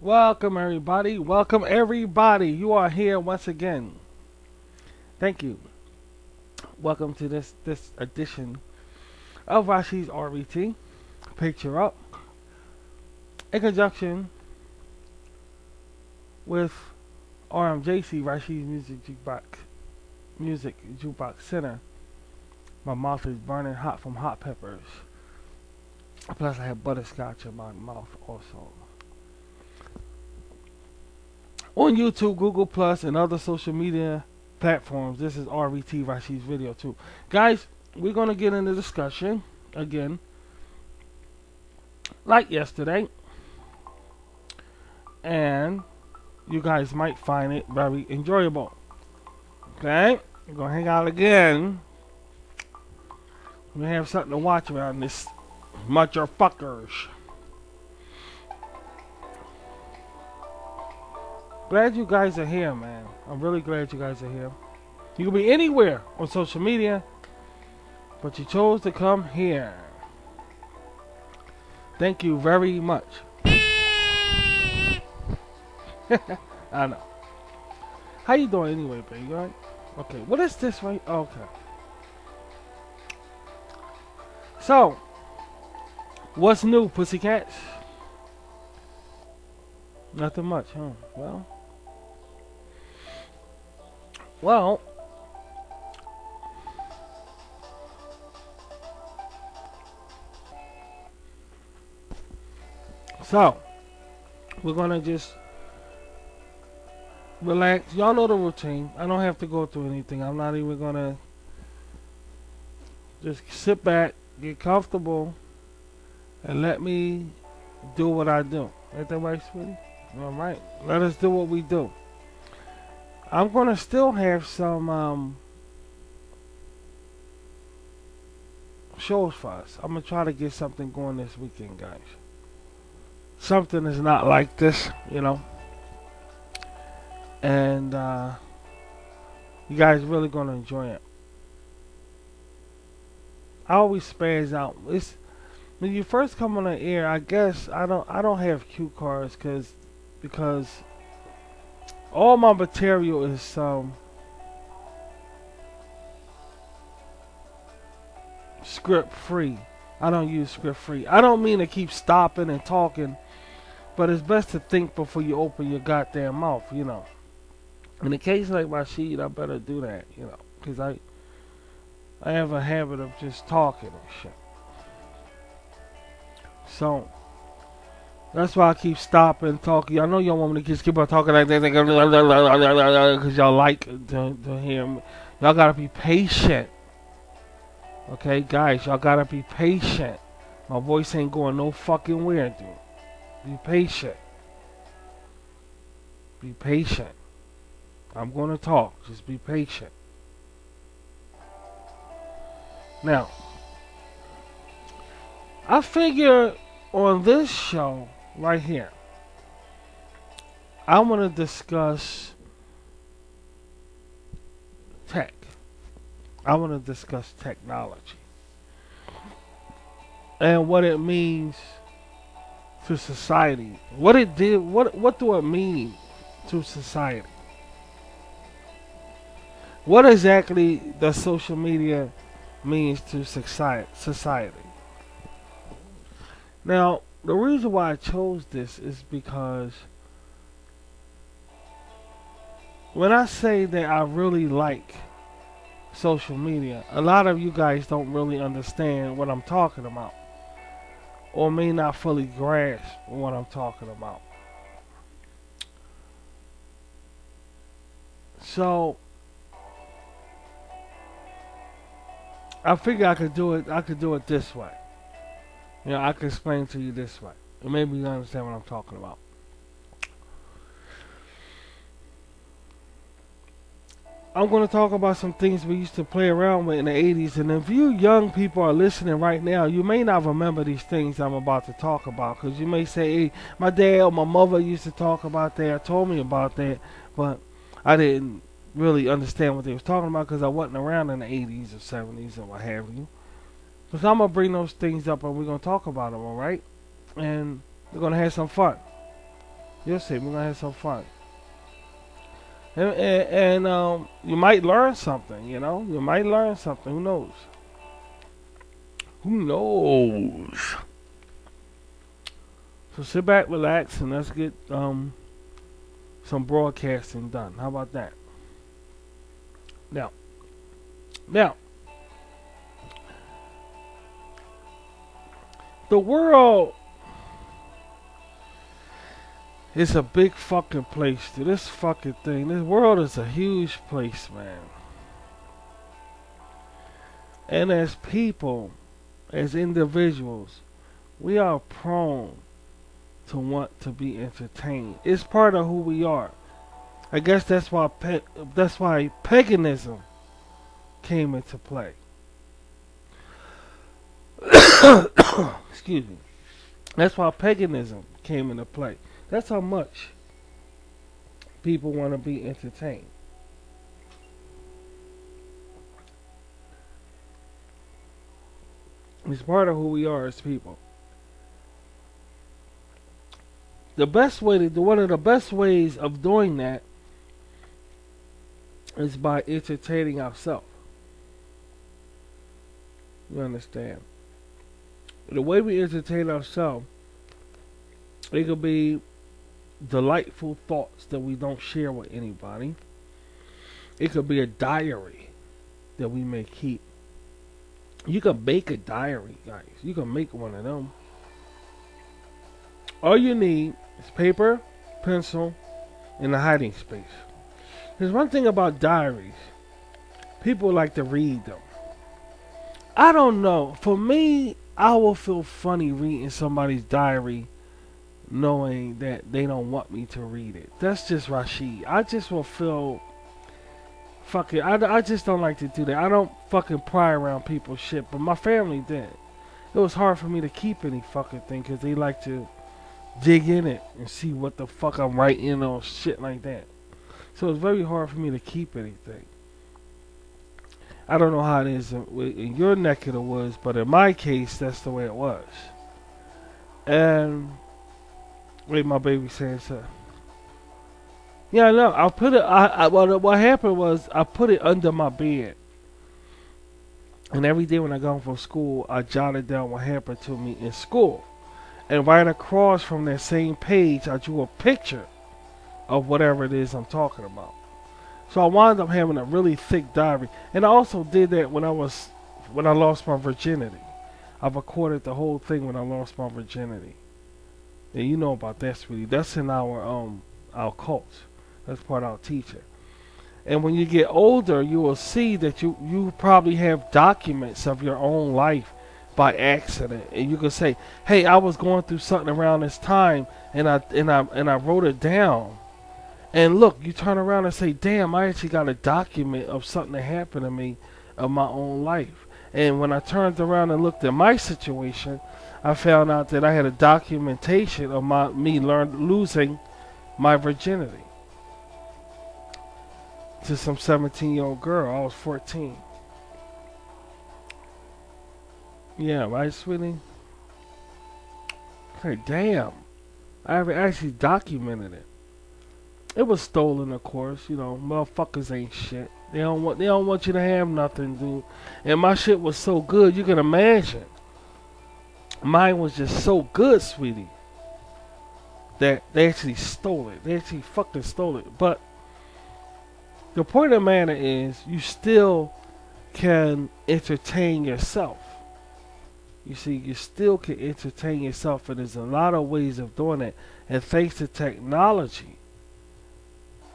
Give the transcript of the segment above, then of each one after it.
Welcome everybody. Welcome everybody. You are here once again. Thank you. Welcome to this edition of Rashi's RBT. Picture up in conjunction with RMJC Rashi's Music Jukebox Center. My mouth is burning hot from hot peppers. Plus I have butterscotch in my mouth also. On YouTube, Google Plus, and other social media platforms. This is RBT Rashi's video too. Guys, we're gonna get into discussion again, like yesterday, and you guys might find it very enjoyable. Okay, we're gonna hang out again. We have something to watch around this motherfuckers. Glad you guys are here, man. I'm really glad you guys are here. You can be anywhere on social media, but you chose to come here. Thank you very much. I know. How you doing anyway, baby? You alright? Okay. What is this right? Okay. So, what's new, pussycats? Nothing much, huh? Well, so we're gonna just relax. Y'all know the routine. I don't have to go through anything. I'm not even gonna just sit back, get comfortable, and let me do what I do. Ain't that right, sweetie? All right. Let us do what we do. I'm gonna still have some shows for us. I'm gonna try to get something going this weekend, guys. Something is not like this, you know. And you guys really gonna enjoy it. I always spaz out. It's when you first come on the air. I guess I don't have cue cards because all my material is script free. I don't use script free. I don't mean to keep stopping and talking, but it's best to think before you open your goddamn mouth, you know. In a case like my sheet, I better do that, you know, because I have a habit of just talking and shit. So that's why I keep stopping, talking. I know y'all want me to just keep on talking like that because y'all like to hear me. Y'all gotta be patient. Okay, guys, y'all gotta be patient. My voice ain't going no fucking where, dude. Be patient. Be patient. I'm gonna talk. Just be patient. Now, I figure on this show right here, I want to discuss tech. I want to discuss technology and what it means to society. What it did. What do it mean to society? What exactly does social media means to society? Now, the reason why I chose this is because when I say that I really like social media, a lot of you guys don't really understand what I'm talking about, or may not fully grasp what I'm talking about. So I figure I could do it. I could do it this way. You know, I can explain to you this way, and maybe you understand what I'm talking about. I'm going to talk about some things we used to play around with in the 80s. And if you young people are listening right now, you may not remember these things I'm about to talk about. Because you may say, hey, my dad or my mother used to talk about that, told me about that. But I didn't really understand what they was talking about because I wasn't around in the 80s or 70s or what have you. So I'm going to bring those things up and we're going to talk about them, alright? And we're going to have some fun. You'll see. We're gonna have some fun. And you might learn something. You know, you might learn something. Who knows? Who knows? So sit back, relax, and let's get some broadcasting done. How about that? Now, the world is a big fucking place, dude. This fucking thing. This world is a huge place, man. And as people, as individuals, we are prone to want to be entertained. It's part of who we are. I guess that's why paganism came into play. Excuse me. That's why paganism came into play. That's how much people want to be entertained. It's part of who we are as people. One of the best ways of doing that is by entertaining ourselves. You understand? The way we entertain ourselves, it could be delightful thoughts that we don't share with anybody. It could be a diary that we may keep. You can make a diary, guys. You can make one of them. All you need is paper, pencil, and a hiding space. There's one thing about diaries. People like to read them. I don't know. For me, I will feel funny reading somebody's diary knowing that they don't want me to read it. That's just Rashid. I just will feel fucking. I just don't like to do that. I don't fucking pry around people's shit, but my family did. It was hard for me to keep any fucking thing because they like to dig in it and see what the fuck I'm writing or shit like that. So it's very hard for me to keep anything. I don't know how it is in your neck of the woods, but in my case, that's the way it was. And wait, my baby saying so. Yeah, no, I put it. What happened was I put it under my bed, and every day when I go home from school, I jotted down what happened to me in school, and right across from that same page, I drew a picture of whatever it is I'm talking about. So I wound up having a really thick diary, and I also did that when I lost my virginity. I recorded the whole thing when I lost my virginity. And you know about that, sweetie. That's in our cult. That's part of our teaching. And when you get older, you will see that you probably have documents of your own life by accident, and you can say, "Hey, I was going through something around this time, and I wrote it down." And look, you turn around and say, "Damn, I actually got a document of something that happened to me of my own life." And when I turned around and looked at my situation, I found out that I had a documentation of losing my virginity to some 17-year-old girl. I was 14. Yeah, right, sweetie? Hey, damn. I haven't actually documented it. It was stolen, of course. You know, motherfuckers ain't shit. They don't want you to have nothing, dude. And my shit was so good, you can imagine. Mine was just so good, sweetie, that they actually stole it. They actually fucking stole it. But the point of the matter is, you still can entertain yourself. You see, you still can entertain yourself, and there's a lot of ways of doing it. And thanks to technology,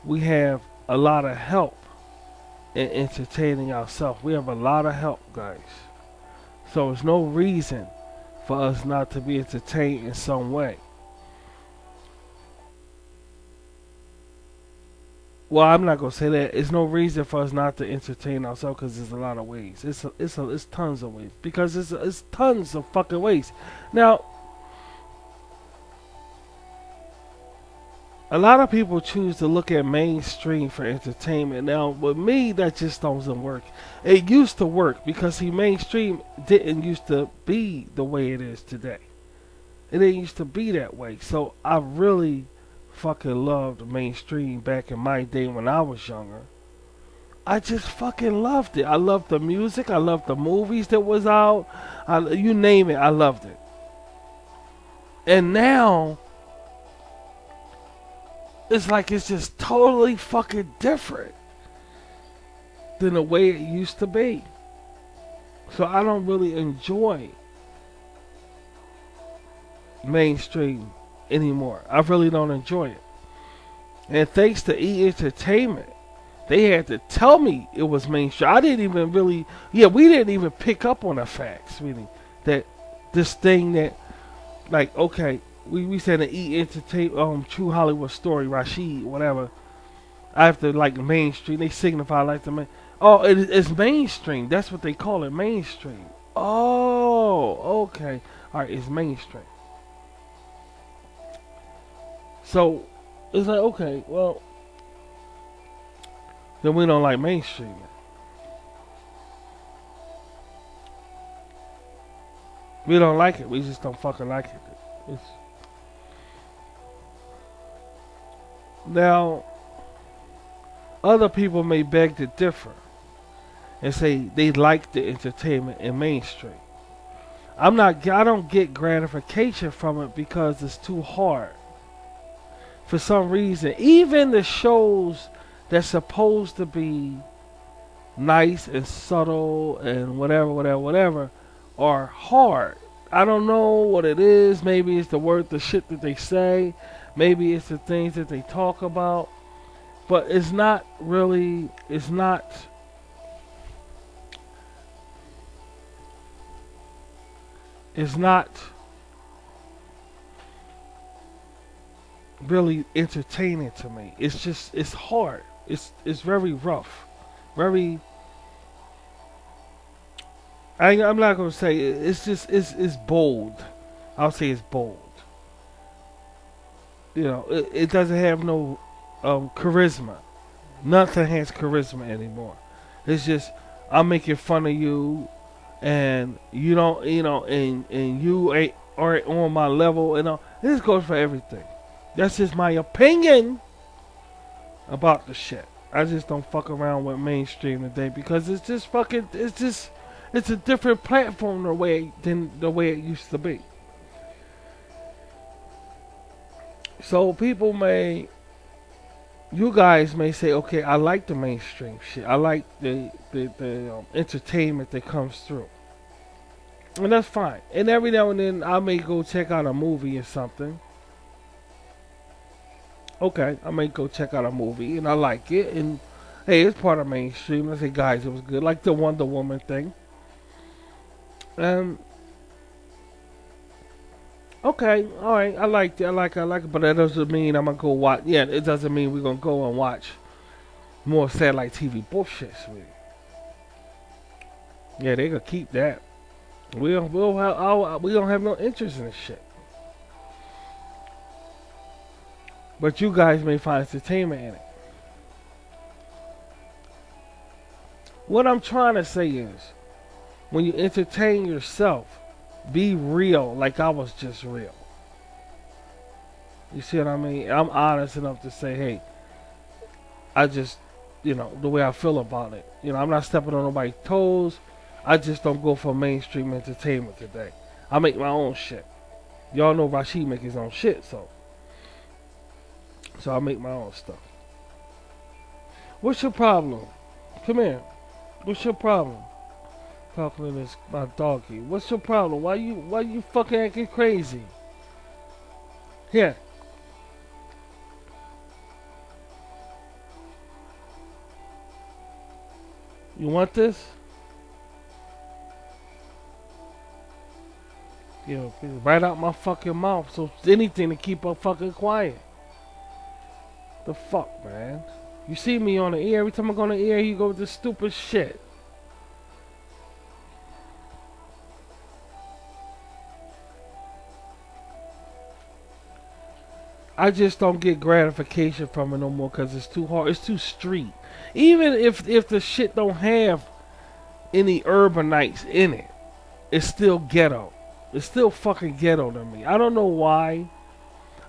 we have a lot of help in entertaining ourselves. We have a lot of help, guys. So there's no reason for us not to be entertained in some way. Well, I'm not gonna say that. There's no reason for us not to entertain ourselves because there's a lot of ways. It's tons of ways because it's tons of fucking ways. Now, a lot of people choose to look at mainstream for entertainment. Now, with me, that just doesn't work. It used to work because mainstream didn't used to be the way it is today. It didn't used to be that way. So I really fucking loved mainstream back in my day when I was younger. I just fucking loved it. I loved the music. I loved the movies that was out. You name it, I loved it. And now, it's like it's just totally fucking different than the way it used to be. So I don't really enjoy mainstream anymore. I really don't enjoy it. And thanks to E! Entertainment, they had to tell me it was mainstream. I didn't even really, we didn't even pick up on the facts, really. That this thing that, like, okay, we said an E! Entertainment, True Hollywood Story, Rashid, whatever. After, like, mainstream, they signify like the main. Oh, it's mainstream. That's what they call it, mainstream. Oh, okay. Alright, it's mainstream. So, it's like, okay, well, then we don't like mainstream. We don't like it. We just don't fucking like it. Now, other people may beg to differ and say they like the entertainment in mainstream. I don't get gratification from it because it's too hard. For some reason, even the shows that's supposed to be nice and subtle and whatever are hard. I don't know what it is. Maybe it's the shit that they say. Maybe it's the things that they talk about. But it's not really, it's not really entertaining to me. It's hard. It's very rough. Very, I'm not gonna say it's bold. I'll say it's bold. You know, it doesn't have no charisma. Nothing has charisma anymore. It's just I'm making fun of you, and you don't, and you ain't on my level, and all. This goes for everything. That's just my opinion about the shit. I just don't fuck around with mainstream today because it's just fucking. It's a different platform than the way it used to be. So you guys may say, okay, I like the mainstream shit. I like the entertainment that comes through, and that's fine. And every now and then I may go check out a movie or something. Okay, I may go check out a movie and I like it, and hey, it's part of mainstream. I say, guys, it was good, like the Wonder Woman thing. Okay, all right, I like it, but that doesn't mean I'm gonna go watch. Yeah, it doesn't mean we're gonna go and watch more satellite TV bullshit. Sweetie. Yeah, they gonna keep that. We don't have no interest in this shit. But you guys may find entertainment in it. What I'm trying to say is, when you entertain yourself, be real like I was just real. You see what I mean? I'm honest enough to say, hey, I just, the way I feel about it. I'm not stepping on nobody's toes. I just don't go for mainstream entertainment today. I make my own shit. Y'all know Rashid make his own shit, so I make my own stuff. What's your problem? Come here. What's your problem? Talking to this my doggy. What's your problem? Why you fucking acting crazy? Here. You want this? Right out my fucking mouth. So anything to keep her fucking quiet. The fuck, man? You see me on the air. Every time I go on the air, you go with this stupid shit. I just don't get gratification from it no more because it's too hard. It's too street. Even if the shit don't have any urbanites in it, it's still ghetto. It's still fucking ghetto to me. I don't know why.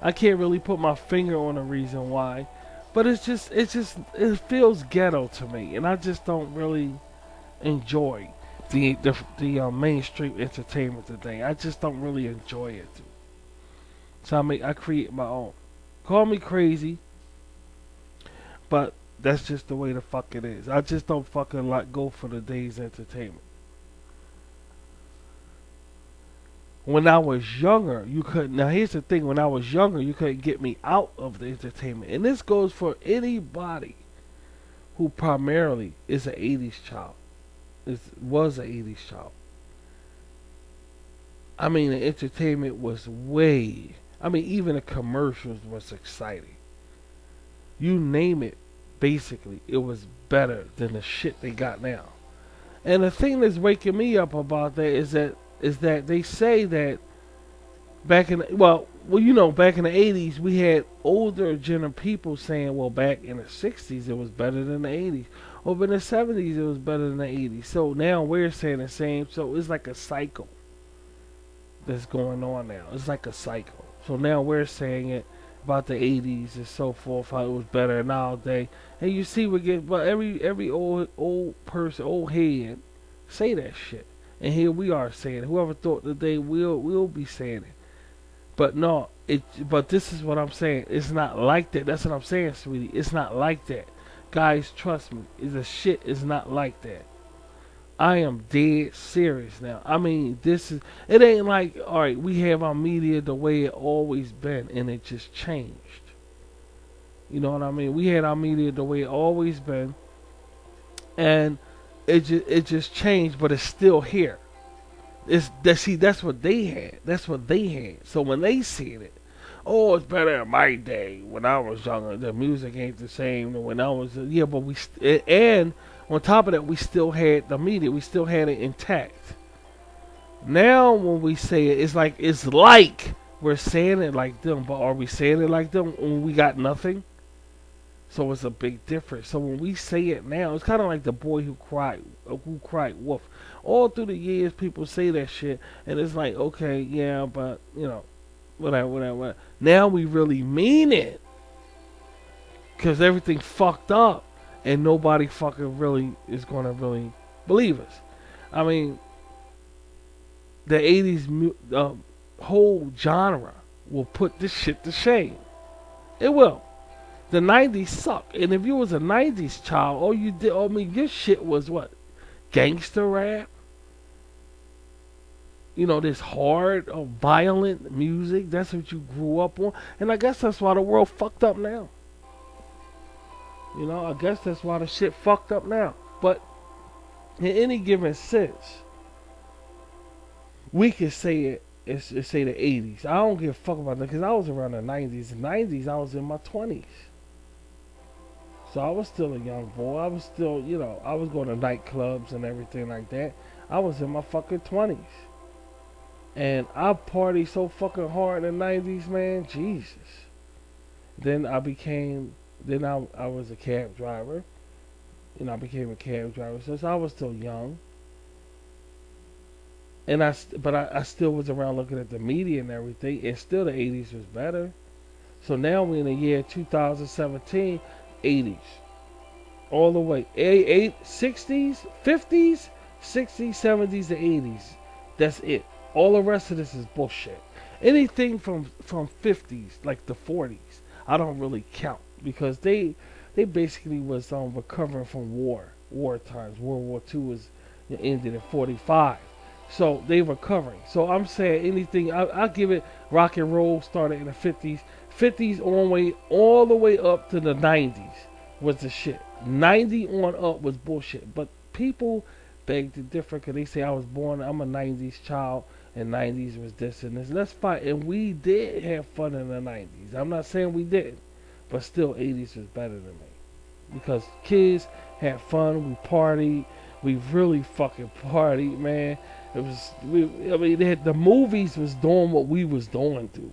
I can't really put my finger on a reason why, but it feels ghetto to me, and I just don't really enjoy the mainstream entertainment today. I just don't really enjoy it. So I create my own. Call me crazy, but that's just the way the fuck it is. I just don't fucking like go for the day's entertainment. When I was younger, you couldn't. Now here's the thing: when I was younger, you couldn't get me out of the entertainment, and this goes for anybody who primarily is an '80s child, was an '80s child. I mean, the entertainment was way. I mean, even the commercials was exciting. You name it, basically, it was better than the shit they got now. And the thing that's waking me up about that is that they say that back in back in the '80s we had older people saying, well, back in the '60s it was better than the '80s. Over in the '70s it was better than the '80s. So now we're saying the same. So it's like a cycle that's going on now. It's like a cycle. So now we're saying it about the '80s and so forth, how it was better nowadays. And you see, but every old person, old head, say that shit. And here we are saying it. Whoever thought that they will be saying it. But no, but this is what I'm saying. It's not like that. That's what I'm saying, sweetie. It's not like that. Guys, trust me. The shit is not like that. I am dead serious now. I mean, it ain't like, alright, we have our media the way it always been and it just changed. You know what I mean? We had our media the way it always been and it just changed, but it's still here. That's what they had. That's what they had. So when they see it, oh, it's better in my day when I was younger. The music ain't the same when I was but and on top of that, we still had the media. We still had it intact. Now, when we say it, it's like we're saying it like them, but are we saying it like them when we got nothing? So it's a big difference. So when we say it now, it's kind of like the boy who cried wolf. All through the years, people say that shit, and it's like, okay, yeah, but whatever. Now we really mean it, cause everything fucked up, and nobody fucking really is gonna really believe us. I mean, the '80s whole genre will put this shit to shame. It will. The '90s suck, and if you was a '90s child, all you did, your shit was what? Gangster rap. This hard, violent music. That's what you grew up on, and I guess that's why the world fucked up now. I guess that's why the shit fucked up now. But in any given sense, we can say say the '80s. I don't give a fuck about that because I was around the '90s. The '90s, I was in my 20s. So I was still a young boy. I was still, I was going to nightclubs and everything like that. I was in my fucking 20s. And I partied so fucking hard in the '90s, man. Jesus. Then I was a cab driver. I became a cab driver since I was still young. But I still was around looking at the media and everything. And still the '80s was better. So now we're in the year 2017, '80s. All the way. 60s, 50s, 60s, 70s, and '80s. That's it. All the rest of this is bullshit. Anything from 50s, like the 40s, I don't really count because they basically was recovering from war times. World War II was ended in 45, so they recovering. So I'm saying anything. I give it. Rock and roll started in the 50s all the way up to the 90s was the shit. 90 on up was bullshit, but people beg to differ because they say I'm a 90s child. And 90s was this and this. That's fine. And we did have fun in the 90s. I'm not saying we didn't. But still, 80s was better than me. Because kids had fun. We partied. We really fucking partied, man. The movies was doing what we was doing, dude.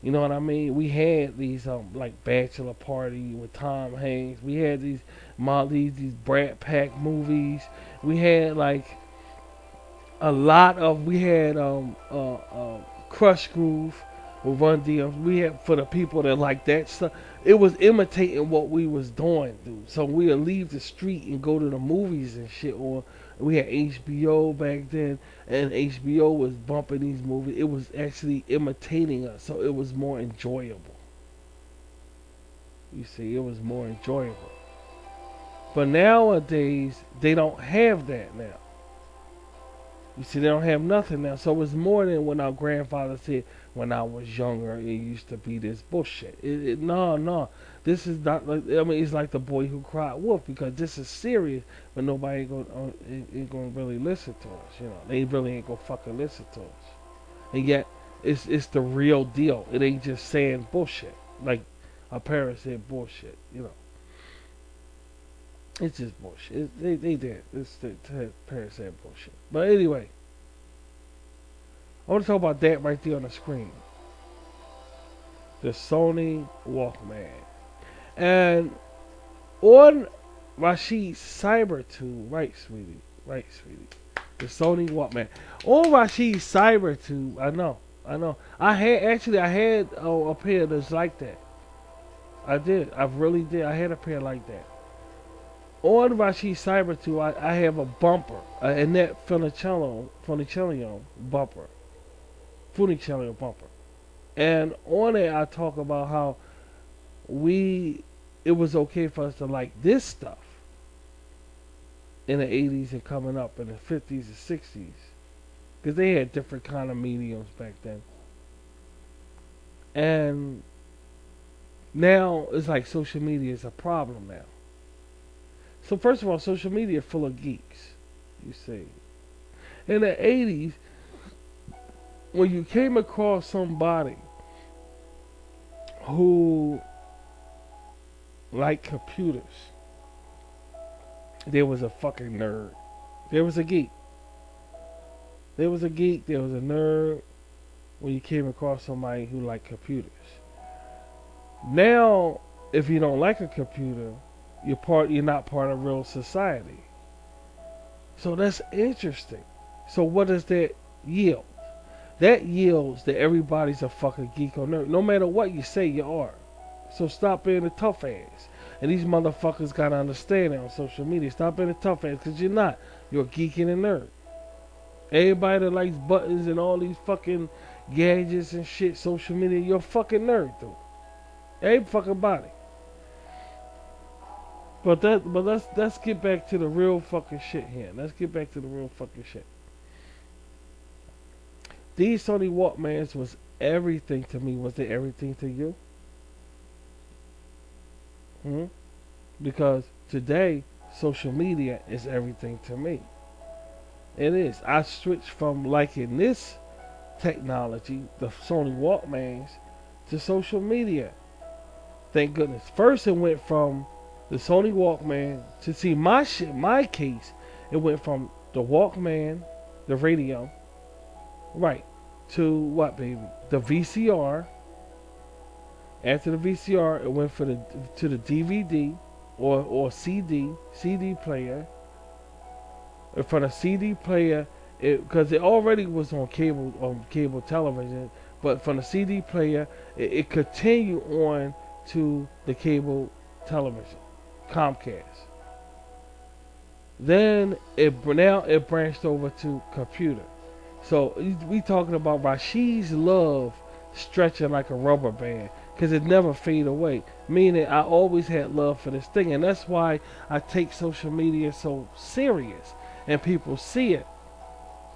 You know what I mean? We had these, like Bachelor Party with Tom Hanks. We had these Brat Pack movies. We had, like, we had Crush Groove with Run DMC. We had for the people that like that stuff. It was imitating what we was doing, dude. So we would leave the street and go to the movies and shit. Or we had HBO back then, and HBO was bumping these movies. It was actually imitating us, so it was more enjoyable. You see, it was more enjoyable. But nowadays, they don't have that now. You see, they don't have nothing now. So it's more than when our grandfather said, when I was younger, it used to be this bullshit. No. This is not like, I mean, it's like the boy who cried wolf, because this is serious, but nobody ain't gonna really listen to us. You know, they really ain't gonna fucking listen to us. And yet, it's the real deal. It ain't just saying bullshit. Like our parents said bullshit, you know. It's just bullshit. They did. It's the parents said bullshit. But anyway, I want to talk about that right there on the screen. The Sony Walkman. And on Rashid's Cybertube, right, sweetie? Right, sweetie. The Sony Walkman. On Rashid's Cybertube, I know. I had a pair that's like that. I did. I really did. I had a pair like that. On Rashid's Cybertube, I have a bumper, an Annette Funicello bumper. Funicello bumper. And on it, I talk about how it was okay for us to like this stuff in the 80s and coming up in the 50s and 60s. Because they had different kind of mediums back then. And now, it's like social media is a problem now. So first of all, social media is full of geeks, you see. In the 80s, when you came across somebody who liked computers, there was a fucking nerd. There was a geek. There was a nerd when you came across somebody who liked computers. Now, if you don't like a computer, you're not part of real society. So that's interesting. So what does that yield? That yields that everybody's a fucking geek or nerd. No matter what you say, you are. So stop being a tough ass. And these motherfuckers gotta understand that on social media. Stop being a tough ass, because you're not. You're a geek and a nerd. Everybody that likes buttons and all these fucking gadgets and shit, social media, you're a fucking nerd, dude. Every fucking body. But let's get back to the real fucking shit here. Let's get back to the real fucking shit. These Sony Walkmans was everything to me. Was they everything to you? Because today, social media is everything to me. It is. I switched from liking this technology, the Sony Walkmans, to social media. Thank goodness. First, it went from the Sony Walkman to see my case. It went from the Walkman, the radio, right, to what, baby? The VCR. After the VCR, it went to the DVD or CD player. And from the CD player, because it already was on cable television, but from the CD player, it continued on to the cable television, Comcast. Then it branched over to computer. So we talking about Rashid's love stretching like a rubber band, because it never fade away. Meaning I always had love for this thing, and that's why I take social media so serious. And people see it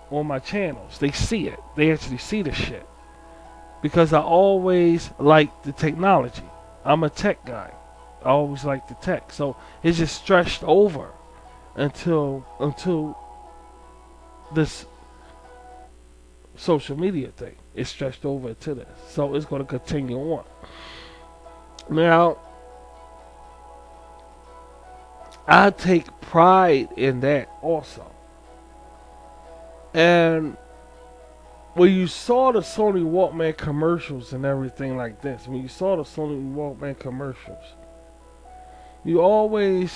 on my channels. They see it. They actually see the shit, because I always like the technology. I'm a tech guy. I always like the tech. So it's just stretched over until this social media thing. It's stretched over to this. So it's going to continue on. Now, I take pride in that also. And when you saw the Sony Walkman commercials and everything like this, when you saw the Sony Walkman commercials, you always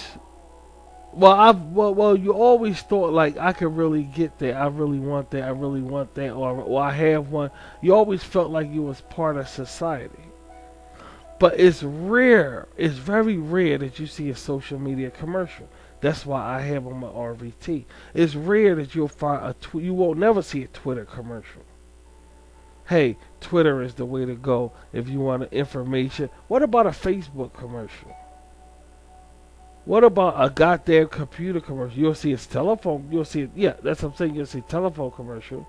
well, you always thought like I could really get that. I really want that. I really want that. Or I have one. You always felt like you was part of society. But it's rare. It's very rare that you see a social media commercial. That's why I have on my RVT. It's rare that you'll find you won't never see a Twitter commercial. Hey, Twitter is the way to go if you want information. What about a Facebook commercial? What about a goddamn computer commercial? You'll see his telephone. You'll see it. Yeah, that's what I'm saying. You'll see telephone commercial.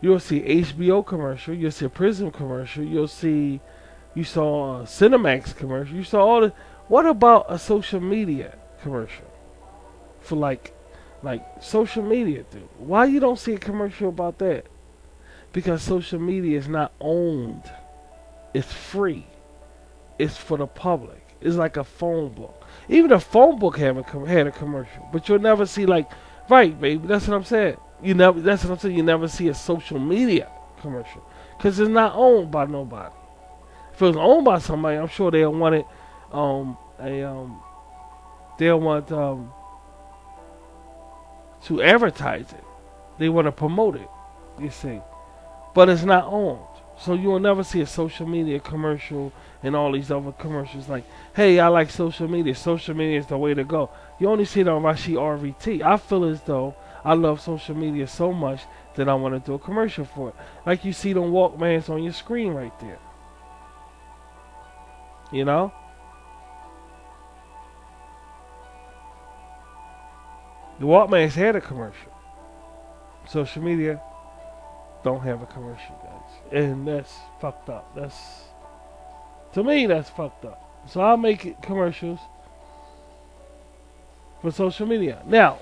You'll see HBO commercial. You'll see a Prism commercial. You saw a Cinemax commercial. You saw all the. What about a social media commercial for like social media, dude? Why you don't see a commercial about that? Because social media is not owned. It's free. It's for the public. It's like a phone book. Even a phone book had a commercial, but you'll never see right, baby. That's what I'm saying. You never. That's what I'm saying. You never see a social media commercial because it's not owned by nobody. If it was owned by somebody, I'm sure they'll want it. They'll want to advertise it. They want to promote it. You see, but it's not owned. So you will never see a social media commercial and all these other commercials like, hey, I like social media. Social media is the way to go. You only see it on Rashi RVT. I feel as though I love social media so much that I want to do a commercial for it. Like you see them Walkmans on your screen right there. You know? The Walkmans had a commercial. Social media don't have a commercial, guys. And that's fucked up. To me, that's fucked up. So I'll make it commercials for social media. Now,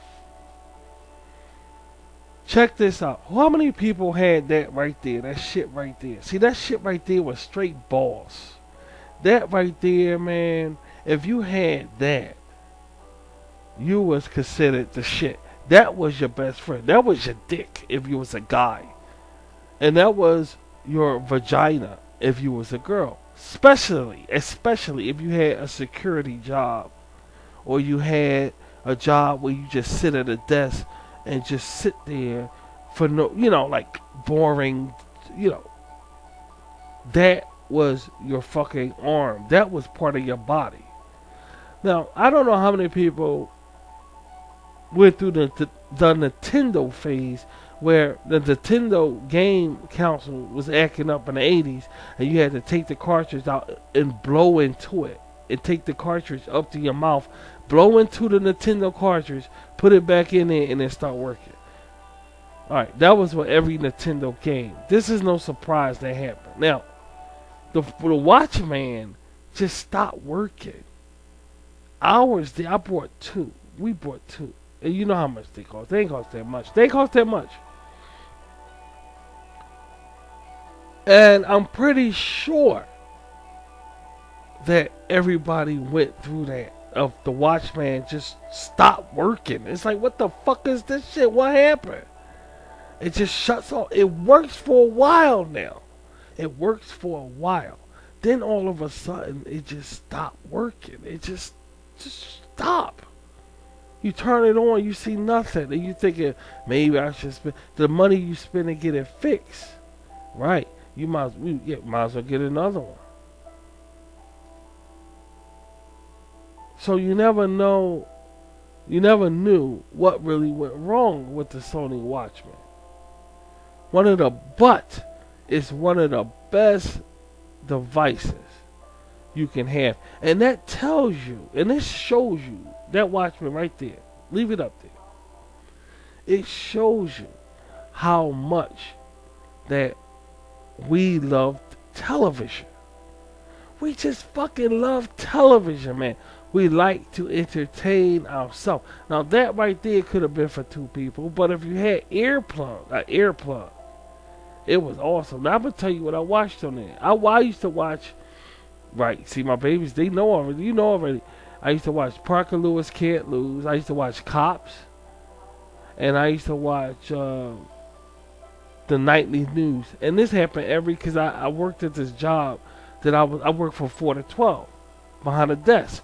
check this out. How many people had that right there? That shit right there. See, that shit right there was straight balls. That right there, man, if you had that, you was considered the shit. That was your best friend. That was your dick if you was a guy. And that was your vagina if you was a girl. Especially if you had a security job. Or you had a job where you just sit at a desk and just sit there for no, like boring, that was your fucking arm. That was part of your body. Now, I don't know how many people went through the Nintendo phase where the Nintendo game console was acting up in the 80s and you had to take the cartridge out and blow into it and take the cartridge up to your mouth, blow into the Nintendo cartridge, put it back in there, and then start working. Alright, that was with every Nintendo game. This is no surprise that happened. Now, the Watchman just stopped working. I bought two. We bought two. And you know how much they cost. They ain't cost that much. They cost that much. And I'm pretty sure that everybody went through that. Of the Watchman just stopped working. It's like, what the fuck is this shit? What happened? It just shuts off. It works for a while now. It works for a while. Then all of a sudden, it just stopped working. It just stopped. You turn it on, you see nothing. And you thinking, maybe I should spend the money you spend to get it fixed. Right. You might as well get another one. So you never knew what really went wrong with the Sony Watchman. It's one of the best devices you can have. And that tells you, and this shows you, that Watchman right there, leave it up there. It shows you how much that we loved television. We just fucking love television, man. We like to entertain ourselves. Now that right there could have been for two people, but if you had earplug, it was awesome. Now I'm gonna tell you what I watched on there. I used to watch. Right, see my babies, they know already. You know already. I used to watch Parker Lewis Can't Lose. I used to watch Cops, and I used to watch the nightly news. And this happened because I worked at this job that I worked from 4 to 12 behind a desk.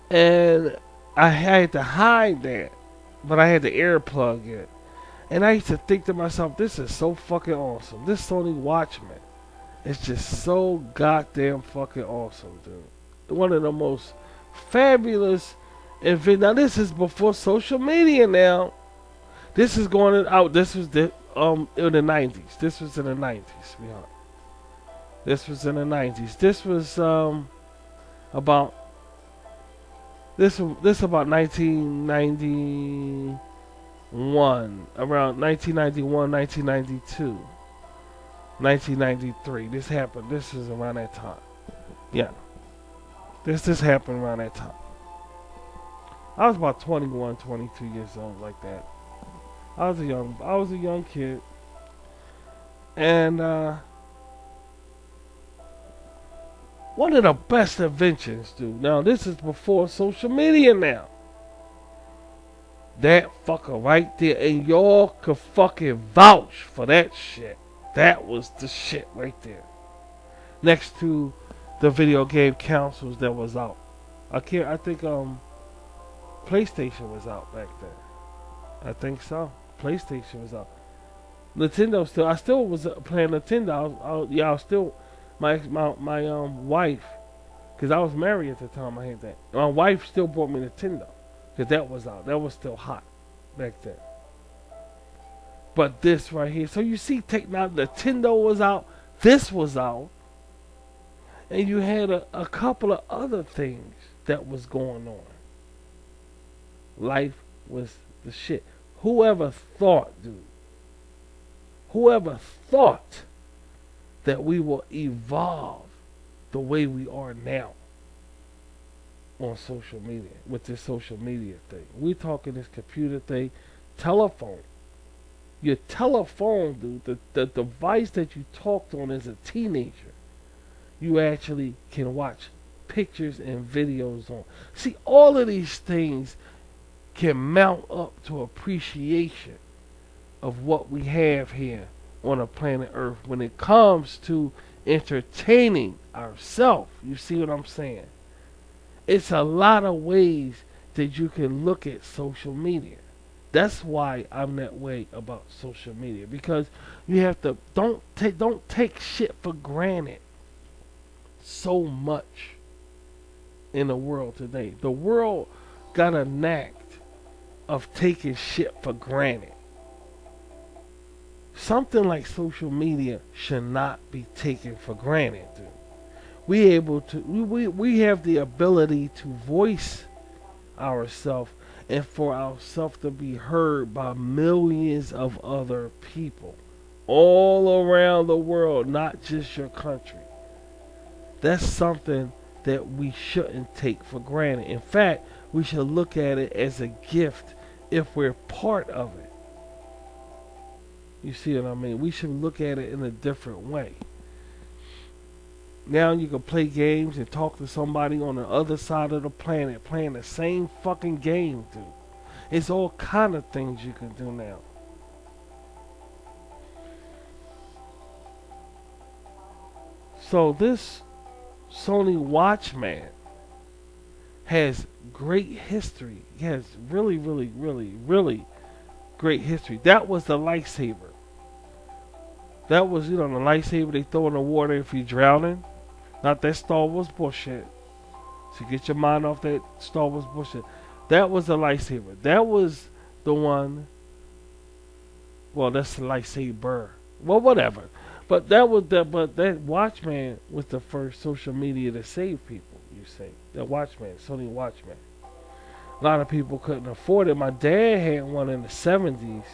And I had to hide that, but I had the earplug in. And I used to think to myself, this is so fucking awesome. This Sony Watchman is just so goddamn fucking awesome, dude. One of the most fabulous events. Now this is before social media now. This is going out. This was in the 90s. This was in the 90s, sweetheart. This was in the 90s. This was about this about 1991, around 1991, 1992, 1993. This happened. This is around that time. Yeah. This happened around that time. I was about 21, 22 years old, like that. I was a young kid, and one of the best inventions, dude. Now this is before social media. Now that fucker right there, and y'all could fucking vouch for that shit. That was the shit right there. Next to the video game consoles that was out. I think PlayStation was out back then. I think so. PlayStation was out. Nintendo still. I still was playing Nintendo. I was still my wife, because I was married at the time. I had that. My wife still bought me Nintendo because that was out. That was still hot back then. But this right here. So you see, Nintendo was out. This was out, and you had a couple of other things that was going on. Life was the shit. Whoever thought, dude? Whoever thought that we will evolve the way we are now on social media, with this social media thing? We're talking this computer thing, telephone. Your telephone, dude, the device that you talked on as a teenager, you actually can watch pictures and videos on. See, all of these things can mount up to appreciation of what we have here on the planet Earth when it comes to entertaining ourselves. You see what I'm saying? It's a lot of ways that you can look at social media. That's why I'm that way about social media, because you have to don't take shit for granted so much in the world today. The world got a knack of taking shit for granted. Something like social media should not be taken for granted, dude. We have the ability to voice ourselves and for ourselves to be heard by millions of other people all around the world, not just your country. That's something that we shouldn't take for granted. In fact, we should look at it as a gift if we're part of it. You see what I mean? We should look at it in a different way. Now you can play games and talk to somebody on the other side of the planet playing the same fucking game, dude. It's all kind of things you can do now. So this Sony Watchman has great history. He has really, really, really, really great history. That was the lightsaber. That was, the lightsaber they throw in the water if you're drowning. Not that Star Wars bullshit. So get your mind off that Star Wars bullshit. That was the lightsaber. That was the one. Well, that's the lightsaber. Well, whatever. But that Watchman was the first social media to save people. You say that Watchman, Sony Watchman. A lot of people couldn't afford it. My dad had one in the 70s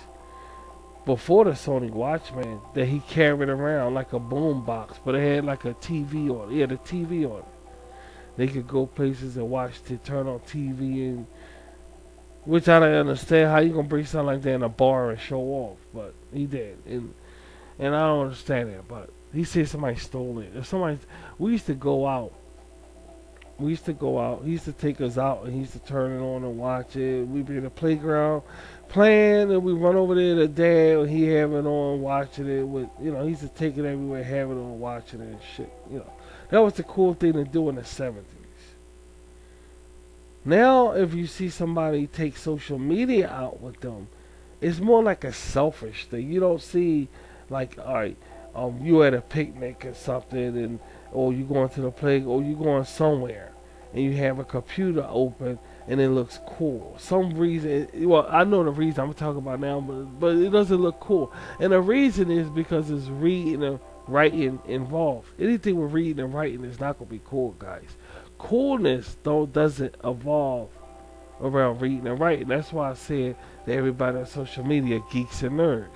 before the Sony Watchman that he carried around like a boom box, but it had like a TV on it. It had a TV on it. They could go places and watch to turn on TV, and which I don't understand how you gonna bring something like that in a bar and show off, but he did, and I don't understand that. But he said somebody stole it. If somebody, we used to go out. He used to take us out, and he used to turn it on and watch it. We'd be in the playground playing, and we run over there to Dad, and he have it on, watching it. With he used to take it everywhere, have it on, watching it and shit. That was the cool thing to do in the 70s. Now, if you see somebody take social media out with them, it's more like a selfish thing. You don't see, like, all right, you at a picnic or something, and or you going to the play, or you going somewhere, and you have a computer open, and it looks cool. Some reason, well, I know the reason I'm talking about now, but it doesn't look cool, and the reason is because it's reading and writing involved. Anything with reading and writing is not gonna be cool, guys. Coolness though doesn't evolve around reading and writing. That's why I said that everybody on social media geeks and nerds,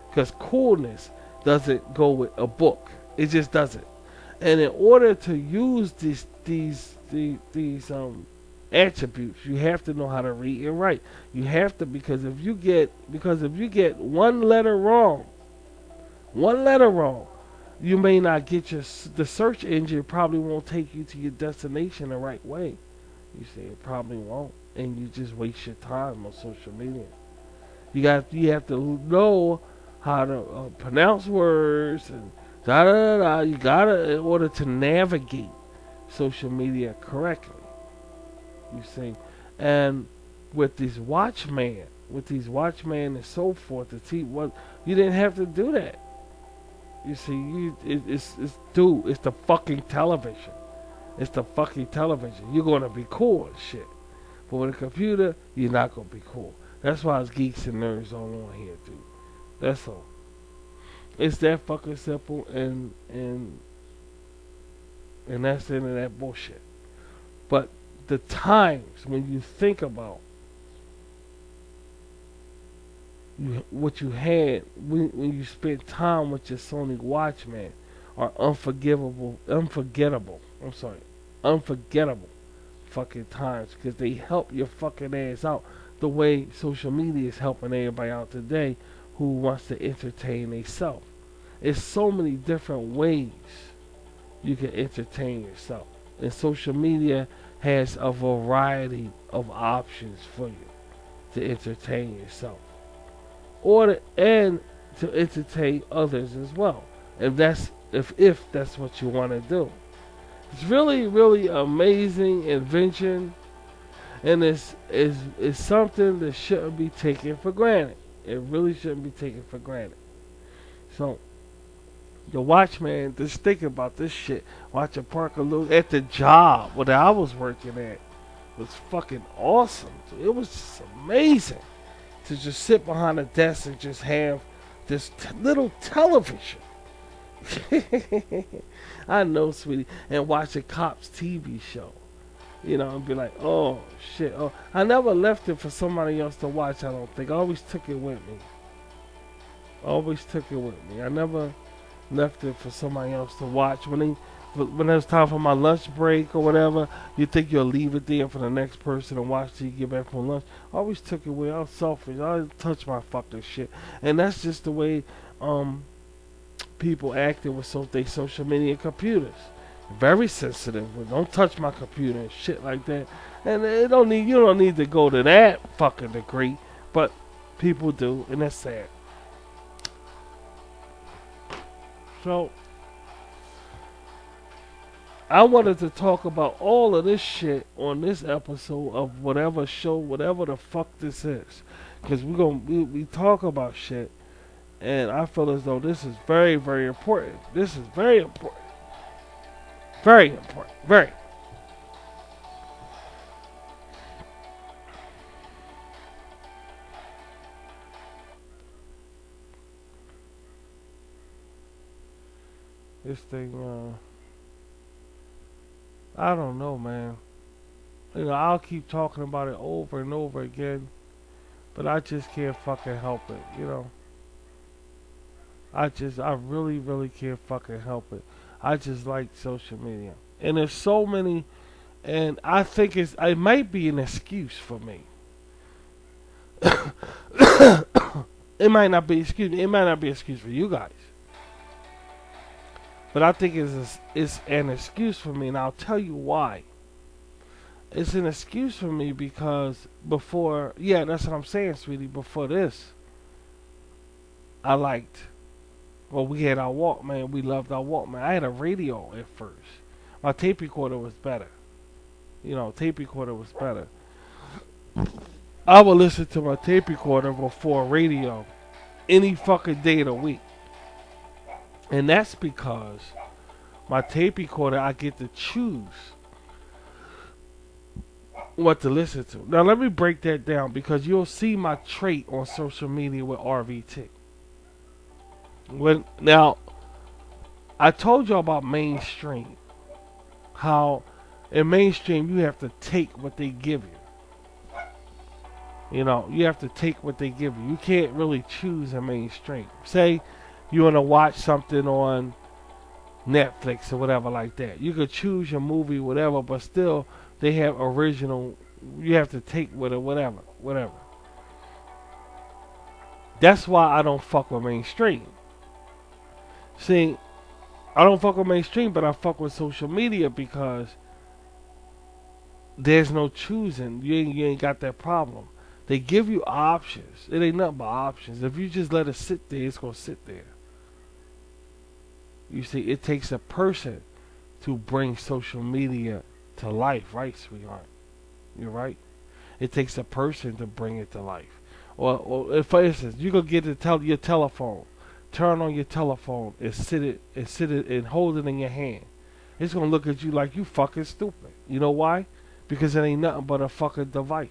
because coolness doesn't go with a book. It just doesn't. And in order to use these attributes, you have to know how to read and write. You have to, because if you get one letter wrong, you may not get the search engine probably won't take you to your destination the right way. You see, it probably won't, and you just waste your time on social media. You have to know how to pronounce words and da da da da. You gotta, in order to navigate social media correctly. You see, and with these watchmen and so forth, you didn't have to do that. You see, it's the fucking television. It's the fucking television. You're gonna be cool and shit, but with a computer, you're not gonna be cool. That's why it's geeks and nerds all on here, dude. That's all. It's that fucking simple, and that's the end of that bullshit. But the times when you think about what you had when you spent time with your Sony Watchman are unforgettable. Unforgettable fucking times, because they help your fucking ass out the way social media is helping everybody out today who wants to entertain themselves. It's so many different ways you can entertain yourself, and social media has a variety of options for you to entertain yourself, and to entertain others as well. If that's what you want to do, it's really really amazing invention, and it's something that shouldn't be taken for granted. It really shouldn't be taken for granted. So the Watchman, just thinking about this shit, watching Parker Lewis at the job where I was working at was fucking awesome. It was just amazing to just sit behind a desk and just have this little television. I know, sweetie, and watch a cops TV show, and be like, oh shit. Oh, I never left it for somebody else to watch. I don't think. I always took it with me. I never left it for somebody else to watch. When it was time for my lunch break or whatever, you think you'll leave it there for the next person to watch till you get back from lunch. I always took it with. I was selfish. I didn't touch my fucking shit, and that's just the way people acting with their social media computers. Very sensitive. Don't touch my computer and shit like that. And you don't need to go to that fucking degree, but people do, and that's sad. So I wanted to talk about all of this shit on this episode of whatever show, whatever the fuck this is, because we talk about shit, and I feel as though this is very very important. This is very important. Very important. Very. This thing, I don't know, man. I'll keep talking about it over and over again, but I just can't fucking help it, I really, really can't fucking help it. I just like social media. And there's so many, and I think it might be an excuse for me. It might not be an excuse for you guys. But I think it's an excuse for me, and I'll tell you why. It's an excuse for me because that's what I'm saying, sweetie. Before this, we had our Walkman. We loved our Walkman. I had a radio at first. My tape recorder was better. tape recorder was better. I would listen to my tape recorder before radio any fucking day of the week. And that's because my tape recorder, I get to choose what to listen to. Now, let me break that down because you'll see my trait on social media with RVT. Now, I told y'all about mainstream. How in mainstream you have to take what they give you. You have to take what they give you. You can't really choose a mainstream. Say you want to watch something on Netflix or whatever like that. You could choose your movie, whatever, but still they have original. You have to take with it, whatever. That's why I don't fuck with mainstream. See, I don't fuck with mainstream, but I fuck with social media because there's no choosing. You ain't got that problem. They give you options. It ain't nothing but options. If you just let it sit there, it's gonna sit there. You see, it takes a person to bring social media to life, right, sweetheart? You're right. It takes a person to bring it to life. Or for instance, you go get your telephone, turn on your telephone, and sit it and hold it in your hand. It's gonna look at you like you fucking stupid. You know why? Because it ain't nothing but a fucking device.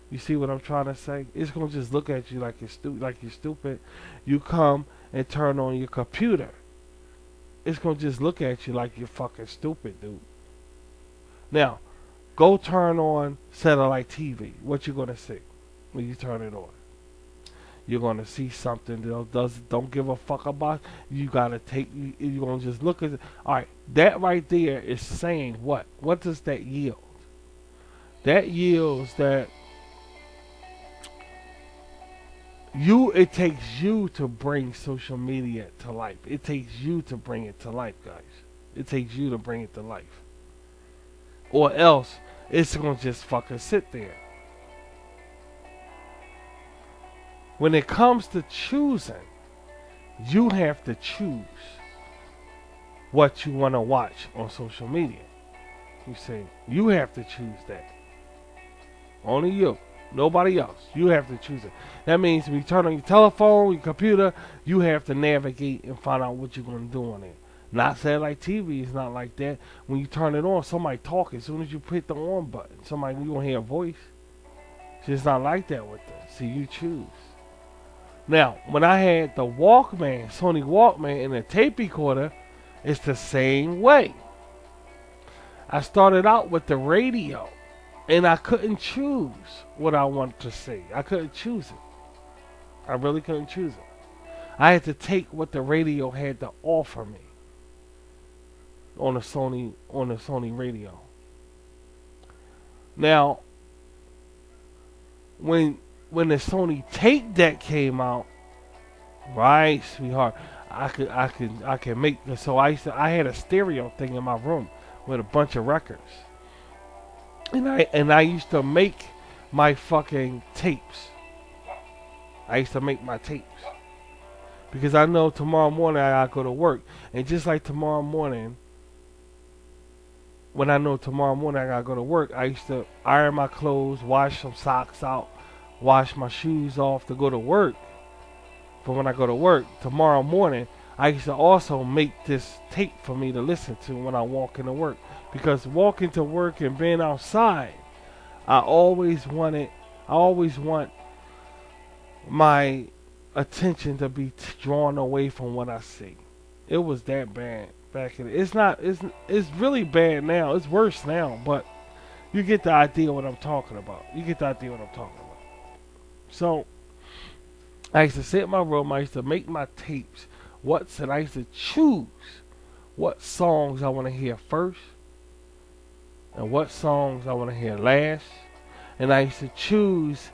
You see what I'm trying to say? It's gonna just look at you like you're stupid. You come and turn on your computer. It's gonna just look at you like you're fucking stupid, dude. Now, go turn on satellite TV. What you gonna see when you turn it on? You're gonna see something that don't give a fuck about. You gotta take. You're gonna just look at it. All right, that right there is saying what? What does that yield? That yields that it takes you to bring social media to life. It takes you to bring it to life, guys. It takes you to bring it to life. Or else, it's going to just fucking sit there. When it comes to choosing, you have to choose what you want to watch on social media. You see, you have to choose that. Only you. Nobody else. You have to choose it. That means when you turn on your telephone, your computer, you have to navigate and find out what you're going to do on it. Not satellite TV is not like that. When you turn it on, somebody talking. As soon as you hit the on button, you going to hear a voice. It's just not like that with it. See, you choose. Now, when I had the Walkman, Sony Walkman, and the tape recorder, it's the same way. I started out with the radio. And I couldn't choose what I wanted to see. I couldn't choose it. I really couldn't choose it. I had to take what the radio had to offer me on the Sony radio. Now, when the Sony tape deck came out, right, sweetheart, I could make. So I had a stereo thing in my room with a bunch of records. And I used to make my fucking tapes. I used to make my tapes. Because I know tomorrow morning I gotta go to work. And just like tomorrow morning, when I know tomorrow morning I gotta go to work, I used to iron my clothes, wash some socks out, wash my shoes off to go to work. But when I go to work tomorrow morning, I used to also make this tape for me to listen to when I walk into work. Because walking to work and being outside, I always want my attention to be drawn away from what I see. It was that bad back in it's really bad now. It's worse now, but you get the idea what I'm talking about. So, I used to sit in my room, I used to make my tapes. I used to choose what songs I want to hear first and what songs I want to hear last. And I used to choose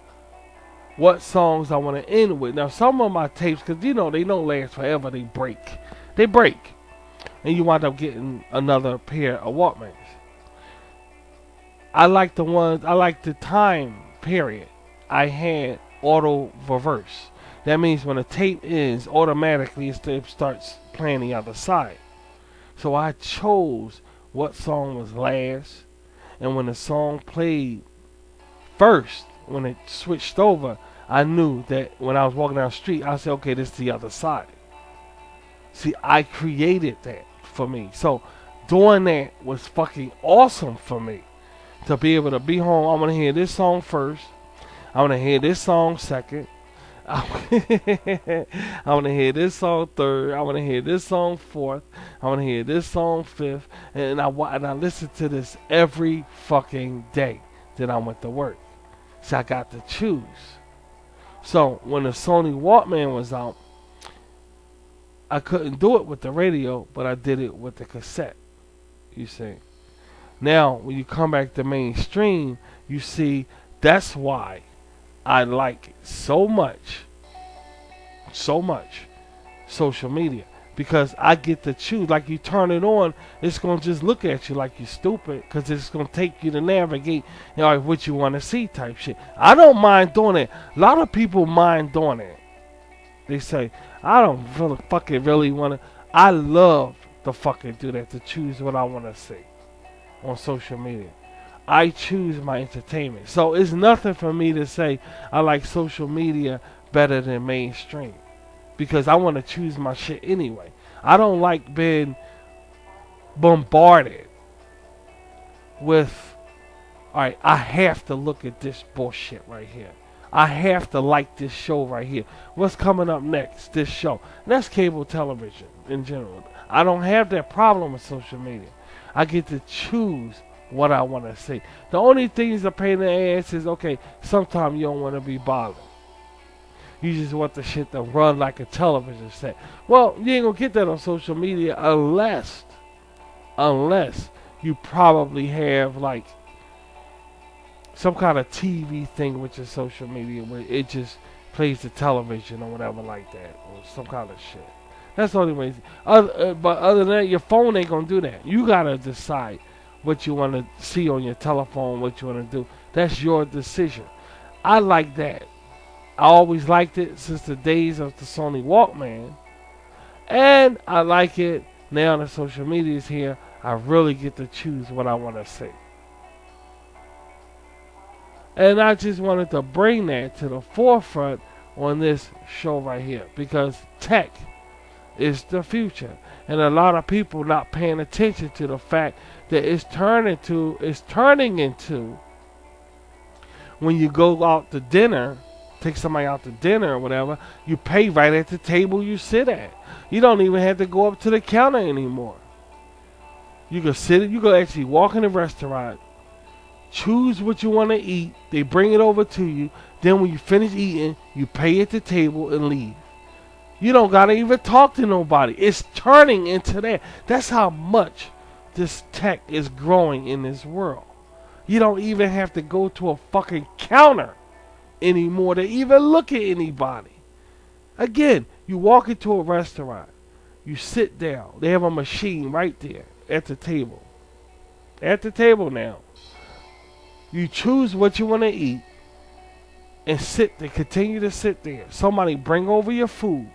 what songs I want to end with. Now, some of my tapes, because they don't last forever, they break. And you wind up getting another pair of Walkmans. I like the time period I had auto reverse. That means when a tape ends, automatically it starts playing the other side. So I chose what song was last And when the song played first, when it switched over, I knew that when I was walking down the street, I said, okay, this is the other side. See, I created that for me. So doing that was fucking awesome for me. To be able to be home, I'm going to hear this song first. I'm going to hear this song second. I'm going to hear this song third. I'm going to hear this song fourth. I'm going to hear this song fifth. And I listen to this every fucking day that I went to work. So I got to choose. So when the Sony Walkman was out, I couldn't do it with the radio, but I did it with the cassette. You see. Now, when you come back to mainstream, you see that's why I like so much social media. Because I get to choose. Like you turn it on, it's going to just look at you like you're stupid. Because it's going to take you to navigate, like what you want to see type shit. I don't mind doing it. A lot of people mind doing it. They say, I don't really want to. I love to fucking do that. To choose what I want to see on social media. I choose my entertainment. So it's nothing for me to say I like social media better than mainstream. Because I want to choose my shit anyway. I don't like being bombarded with, alright, I have to look at this bullshit right here. I have to like this show right here. What's coming up next? This show. And that's cable television in general. I don't have that problem with social media. I get to choose what I want to see. The only things that pain in the ass is, okay, sometimes you don't want to be bothered. You just want the shit to run like a television set. Well, you ain't gonna get that on social media unless you probably have like some kind of TV thing with your social media where it just plays the television or whatever like that, or some kind of shit. That's the only way. But other than that, your phone ain't gonna do that. You gotta decide what you want to see on your telephone, what you want to do. That's your decision. I like that. I always liked it since the days of the Sony Walkman. And I like it now that social media is here. I really get to choose what I want to see. And I just wanted to bring that to the forefront on this show right here. Because tech is the future. And a lot of people not paying attention to the fact that it's turning into when you go out to dinner, take somebody out to dinner or whatever, you pay right at the table you sit at. You don't even have to go up to the counter anymore. You can actually walk in the restaurant, choose what you want to eat, they bring it over to you, then when you finish eating, you pay at the table and leave. You don't gotta even talk to nobody. It's turning into that. That's how much this tech is growing in this world. You don't even have to go to a fucking counter anymore to even look at anybody. Again, you walk into a restaurant, you sit down, they have a machine right there at the table. At the table now. You choose what you want to eat and sit there, continue to sit there. Somebody bring over your food.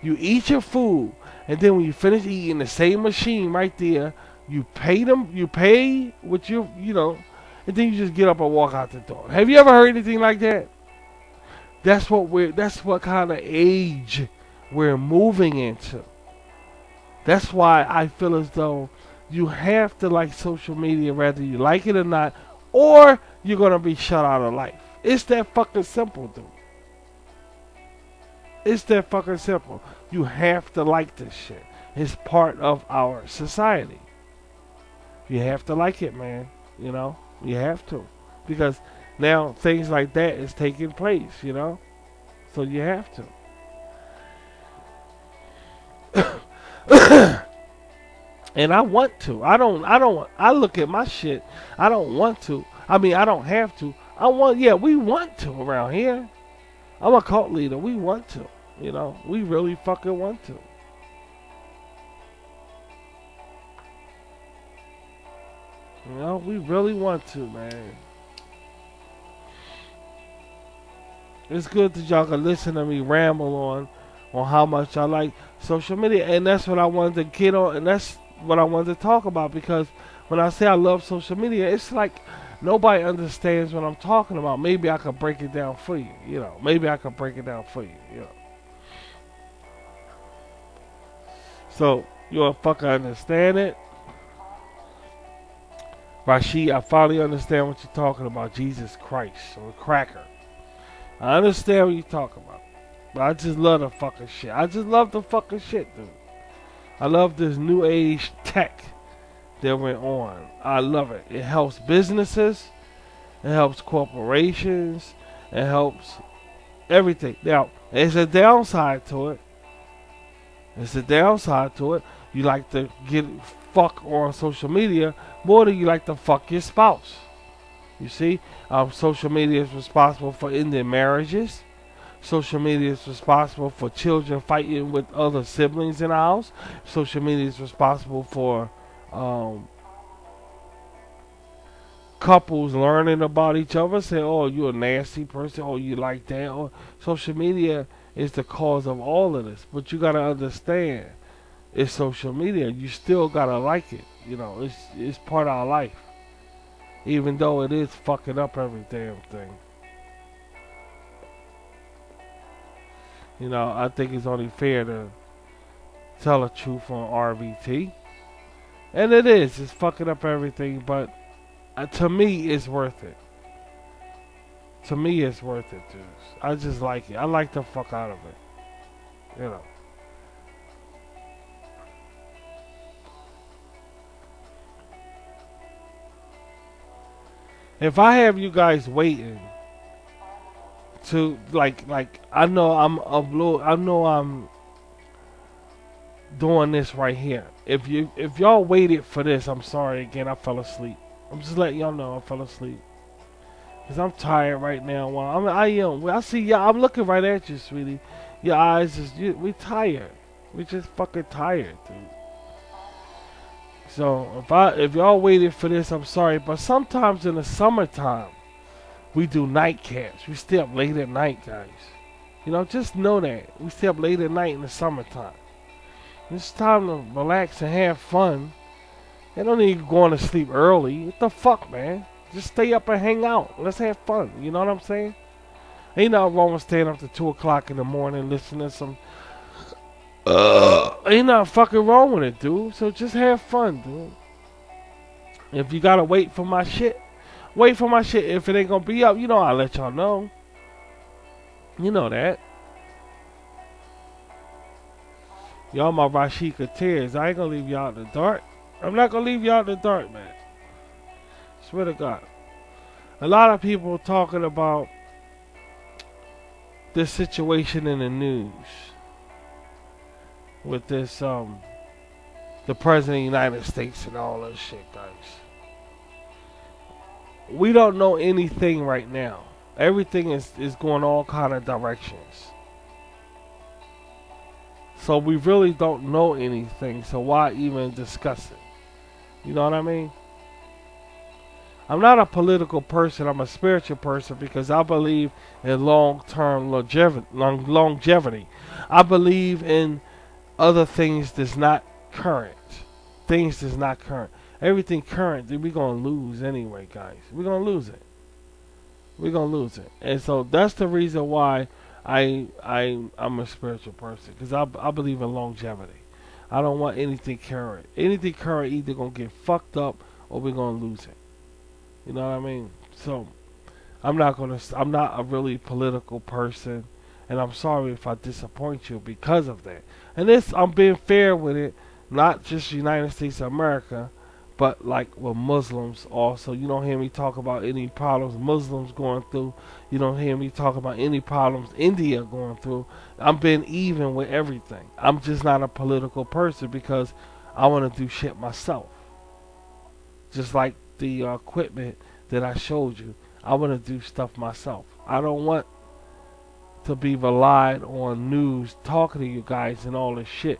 You eat your food, and then when you finish eating, the same machine right there, you pay what and then you just get up and walk out the door. Have you ever heard anything like that? That's what kind of age we're moving into. That's why I feel as though you have to like social media whether you like it or not, or you're gonna be shut out of life. It's that fucking simple, dude. It's that fucking simple. You have to like this shit. It's part of our society. You have to like it, man. You know? You have to. Because now things like that is taking place, you know? So you have to. And I want to. I look at my shit. I don't want to. I mean, I don't have to. We want to around here. I'm a cult leader. We want to. You know, we really fucking want to. You know, we really want to, man. It's good that y'all can listen to me ramble on how much I like social media. And that's what I wanted to get on. And that's what I wanted to talk about. Because when I say I love social media, it's like nobody understands what I'm talking about. Maybe I could break it down for you. You know, maybe I could break it down for you. You know. So you wanna fucking understand it, Rashid? I finally understand what you're talking about. Jesus Christ, or cracker. I understand what you're talking about. But I just love the fucking shit. I just love the fucking shit, dude. I love this new age tech that went on. I love it. It helps businesses. It helps corporations. It helps everything. Now, there's a downside to it. There's a downside to it. You like to get fuck on social media more than you like to fuck your spouse. You see, social media is responsible for ending marriages. Social media is responsible for children fighting with other siblings in the house. Social media is responsible for couples learning about each other, saying, "Oh, you're a nasty person," "Oh, you like that." Or social media is the cause of all of this. But you gotta understand, it's social media. You still gotta like it. You know, it's part of our life, even though it is fucking up every damn thing. You know, I think it's only fair to tell the truth on RVT. And it is. It's fucking up everything, but to me, it's worth it. To me, it's worth it, dude. I just like it. I like the fuck out of it. You know. If I have you guys waiting to like I know I'm doing this right here. If y'all waited for this, I'm sorry again. I fell asleep. I'm just letting y'all know I fell asleep. Cause I'm tired right now. Well, I am. I see y'all. I'm looking right at you, sweetie. Your eyes we tired. We just fucking tired, dude. So if y'all waited for this, I'm sorry. But sometimes in the summertime, we do night caps. We stay up late at night, guys. You know, just know that we stay up late at night in the summertime. It's time to relax and have fun. You don't need going to sleep early. What the fuck, man? Just stay up and hang out. Let's have fun. You know what I'm saying? Ain't nothing wrong with staying up to 2 o'clock in the morning listening to some. Ain't nothing fucking wrong with it, dude. So just have fun, dude. If you gotta wait for my shit, wait for my shit. If it ain't gonna be up, you know I'll let y'all know. You know that. Y'all my Rashika tears. I ain't gonna leave y'all in the dark. I'm not gonna leave y'all in the dark, man. Swear to God. A lot of people talking about this situation in the news with this the president of the United States and all that shit, guys. We don't know anything right now. Everything is going all kind of directions. So we really don't know anything, so why even discuss it? You know what I mean? I'm not a political person, I'm a spiritual person because I believe in long-term longevity. I believe in other things that's not current. Things that's not current. Everything current, we're going to lose anyway, guys. We're going to lose it. We're going to lose it. And so that's the reason why I'm a spiritual person, because I believe in longevity. I don't want anything current. Anything current either going to get fucked up or we're going to lose it. You know what I mean? So I'm not a really political person, and I'm sorry if I disappoint you because of that. And I'm being fair with it, not just United States of America, but like with Muslims also. You don't hear me talk about any problems Muslims going through. You don't hear me talk about any problems India going through. I'm being even with everything. I'm just not a political person because I want to do shit myself. Just like the equipment that I showed you, I want to do stuff myself. I don't want to be relied on news talking to you guys and all this shit.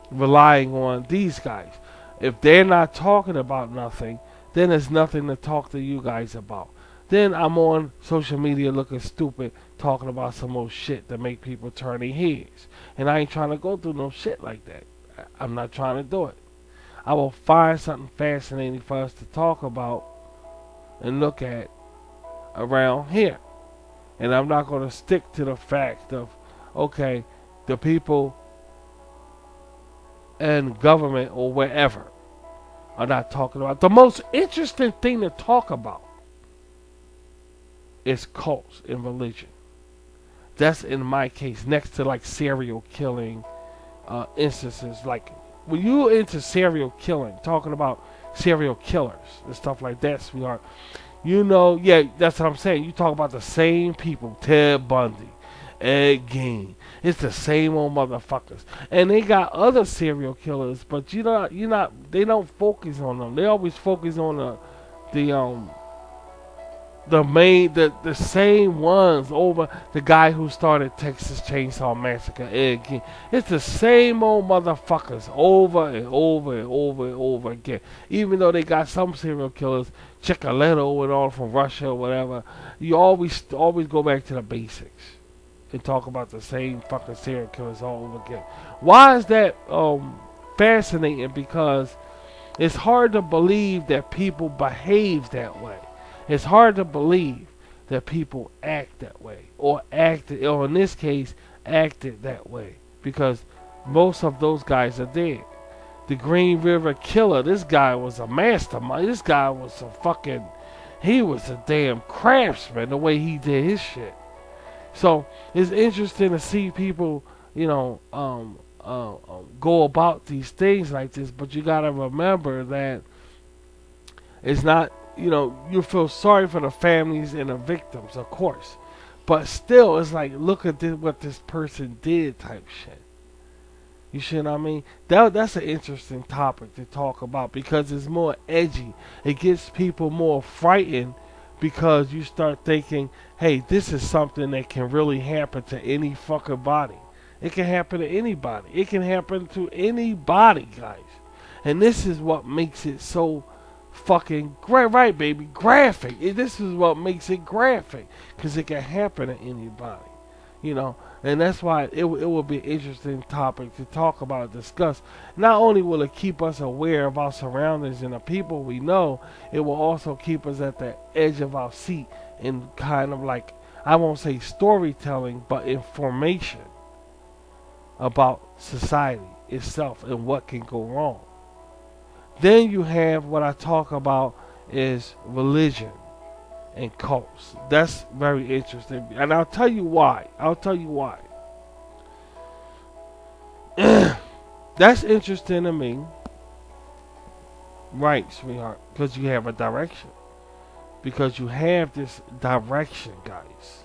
Relying on these guys. If they're not talking about nothing, then there's nothing to talk to you guys about. Then I'm on social media looking stupid, talking about some old shit that make people turn their heads. And I ain't trying to go through no shit like that. I'm not trying to do it. I will find something fascinating for us to talk about and look at around here. And I'm not going to stick to the fact of, okay, the people and government or wherever are not talking about. The most interesting thing to talk about is cults and religion. That's in my case, next to like serial killing instances. Like when you're into serial killing, talking about serial killers and stuff like that, sweetheart, you know, yeah, that's what I'm saying. You talk about the same people, Ted Bundy, Ed Gein. It's the same old motherfuckers. And they got other serial killers, but they don't focus on them. They always focus on the same ones over. The guy who started Texas Chainsaw Massacre, Ed Gein. It's the same old motherfuckers over and over and over and over again. Even though they got some serial killers, Chicoletto and all from Russia or whatever, you always go back to the basics and talk about the same fucking serial killers all over again. Why is that fascinating? Because it's hard to believe that people behave that way. It's hard to believe that people act that way, or in this case, acted that way, because most of those guys are dead. The Green River Killer, this guy was a mastermind. This guy was he was a damn craftsman the way he did his shit. So it's interesting to see people, go about these things like this, but you gotta remember that it's not. You feel sorry for the families and the victims, of course. But still, it's like, look at what this person did type shit. You see what I mean? That's an interesting topic to talk about because it's more edgy. It gets people more frightened because you start thinking, hey, this is something that can really happen to any fucking body. It can happen to anybody. It can happen to anybody, guys. And this is what makes it so fucking right, baby, graphic. This is what makes it graphic, because it can happen to anybody, and that's why it will be an interesting topic to talk about, discuss. Not only will it keep us aware of our surroundings and the people we know, it will also keep us at the edge of our seat in kind of like, I won't say storytelling, but information about society itself and what can go wrong. Then you have what I talk about is religion and cults. That's very interesting. And I'll tell you why. That's interesting to me. Right, sweetheart. Because you have a direction. Because you have this direction, guys.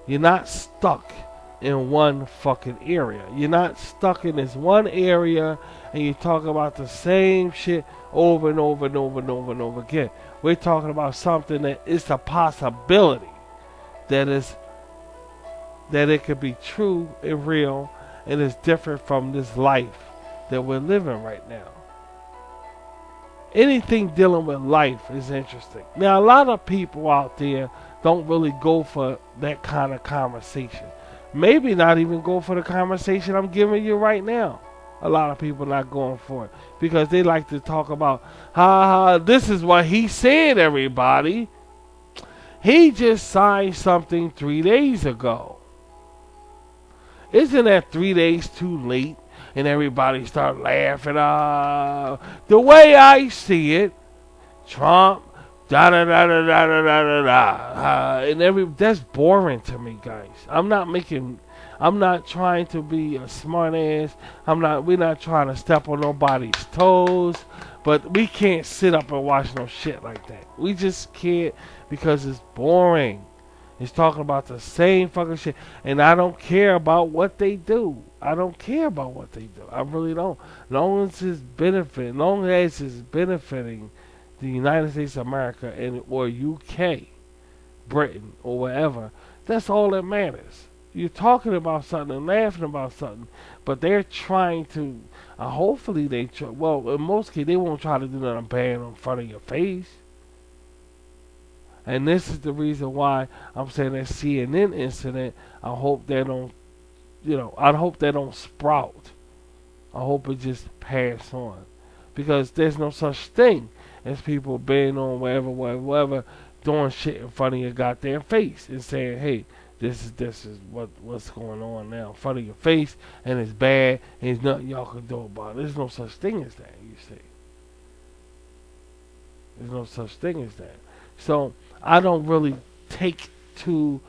You're not stuck in one fucking area. You're not stuck in this one area and you talk about the same shit over and over and over and over and over again. We're talking about something that is a possibility that it could be true and real and is different from this life that we're living right now. Anything dealing with life is interesting. Now, a lot of people out there don't really go for that kind of conversation. Maybe not even go for the conversation I'm giving you right now. A lot of people not going for it because they like to talk about, this is what he said, everybody. He just signed something 3 days ago. Isn't that 3 days too late? And everybody start laughing. The way I see it, Trump, and that's boring to me, guys. I'm not trying to be a smart ass. We're not trying to step on nobody's toes, but we can't sit up and watch no shit like that. We just can't because it's boring. It's talking about the same fucking shit, and I don't care about what they do. I really don't. Long as it's benefiting the United States of America or UK, Britain, or wherever, that's all that matters. You're talking about something and laughing about something, but they're trying to, hopefully in most cases, they won't try to do nothing bad in front of your face. And this is the reason why I'm saying that CNN incident, I hope they don't sprout. I hope it just pass on. because there's no such thing as people being on wherever, doing shit in front of your goddamn face and saying, hey, this is what's going on now in front of your face, and it's bad, and there's nothing y'all can do about it. There's no such thing as that, you see. There's no such thing as that. So I don't really take to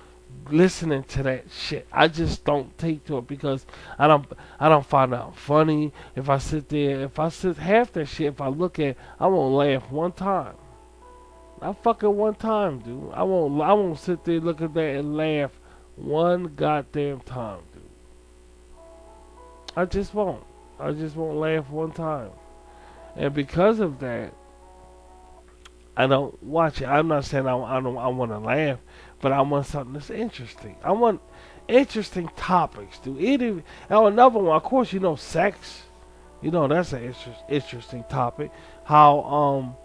listening to that shit. I just don't take to it because I don't find out funny. If I sit half that shit, if I look at, I won't laugh one time. Not fucking one time, dude. I won't sit there look at that and laugh one goddamn time, dude. I just won't. I just won't laugh one time. And because of that, I don't watch it. I'm not saying I want to laugh, but I want something that's interesting. I want interesting topics, dude. Another one, of course, sex. That's an interesting topic. How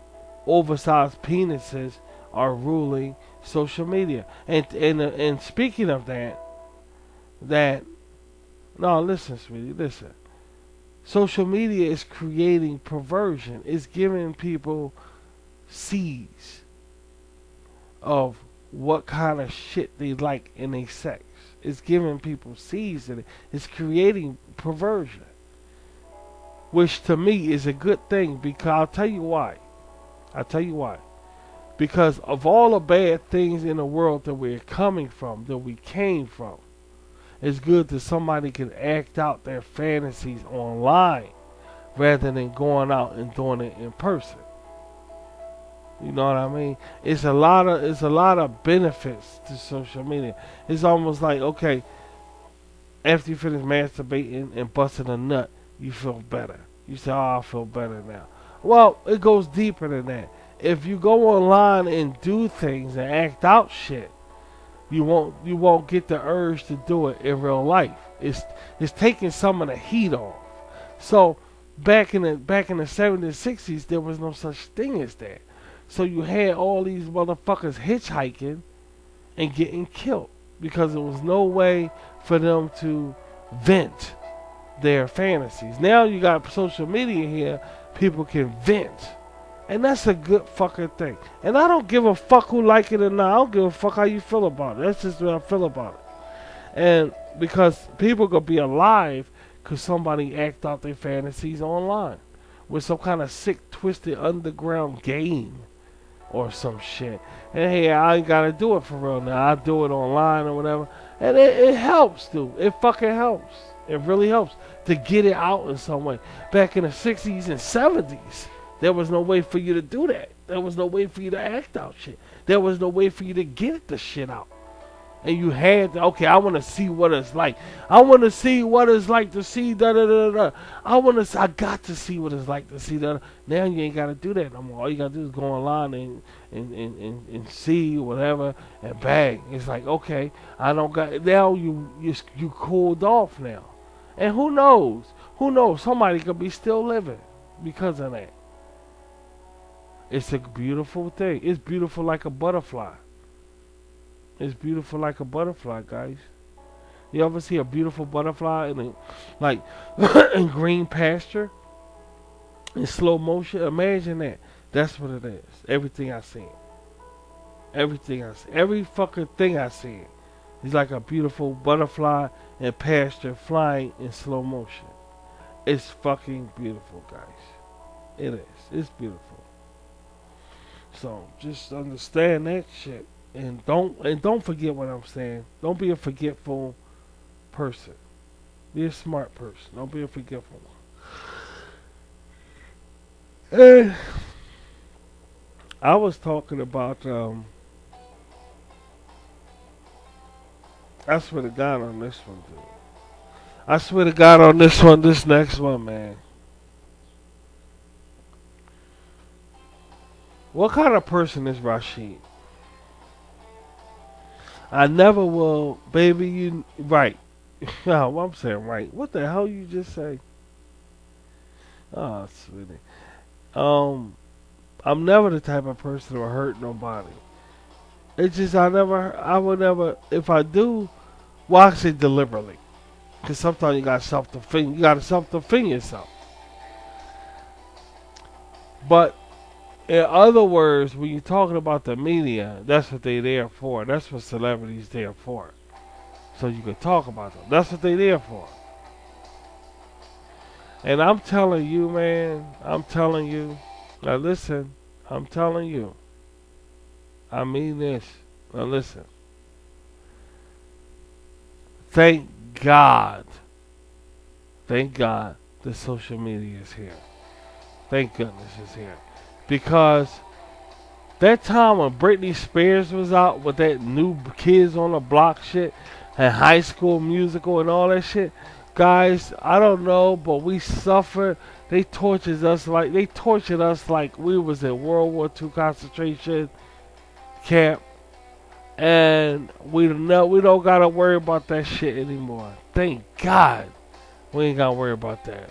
oversized penises are ruling social media. And speaking of that no, listen, sweetie, listen. Social media is creating perversion. It's giving people seeds of what kind of shit they like in their sex. It's giving people seeds in it. It's creating perversion, which to me is a good thing, because I'll tell you why. Because of all the bad things in the world that we're coming from, that we came from, it's good that somebody can act out their fantasies online rather than going out and doing it in person. You know what I mean? It's a lot of benefits to social media. It's almost like, okay, after you finish masturbating and busting a nut, you feel better. You say, oh, I feel better now. Well, it goes deeper than that. If you go online and do things and act out shit, you won't get the urge to do it in real life. It's taking some of the heat off. So back in the 70s, 60s, there was no such thing as that. So you had all these motherfuckers hitchhiking and getting killed because there was no way for them to vent their fantasies. Now you got social media here, people can vent. And that's a good fucking thing. And I don't give a fuck who like it or not. I don't give a fuck how you feel about it. That's just what I feel about it. And because people could be alive because somebody act out their fantasies online with some kind of sick, twisted underground game or some shit. And hey, I ain't gotta do it for real now. I do it online or whatever. And it helps, dude. It fucking helps. It really helps to get it out in some way. Back in the 60s and 70s, there was no way for you to do that. There was no way for you to act out shit. There was no way for you to get the shit out. And you had to, okay, I want to see what it's like. I want to see what it's like to see da-da-da-da. I got to see what it's like to see that. Now you ain't got to do that no more. All you got to do is go online and see whatever and bang. It's like, okay, I don't got, now you cooled off now. And who knows? Who knows? Somebody could be still living because of that. It's a beautiful thing. It's beautiful like a butterfly. It's beautiful like a butterfly, guys. You ever see a beautiful butterfly in green pasture in slow motion? Imagine that. That's what it is. Everything I see. Every fucking thing I see is like a beautiful butterfly in pasture flying in slow motion. It's fucking beautiful, guys. It is. It's beautiful. So just understand that shit. And don't forget what I'm saying. Don't be a forgetful person. Be a smart person. Don't be a forgetful one. And I was talking about I swear to God on this one, dude. I swear to God on this one, this next one, man. What kind of person is Rashid? I never will, baby, you, right. No, I'm saying right. What the hell you just say? Oh, sweetie. I'm never the type of person to hurt nobody. It's just I would never, if I do, well, I say deliberately. Because sometimes you got to self-defend yourself. But in other words, when you're talking about the media, that's what they're there for. That's what celebrities there for. So you can talk about them. That's what they're there for. And I'm telling you, man, I'm telling you. Now listen, I'm telling you. I mean this. Now listen. Thank God. Thank God that social media is here. Thank goodness it's here. Because that time when Britney Spears was out with that new Kids on the Block shit and High School Musical and all that shit, guys, I don't know, but we suffered. They tortured us like we was in World War II concentration camp, and we don't gotta worry about that shit anymore. Thank God, we ain't gotta worry about that.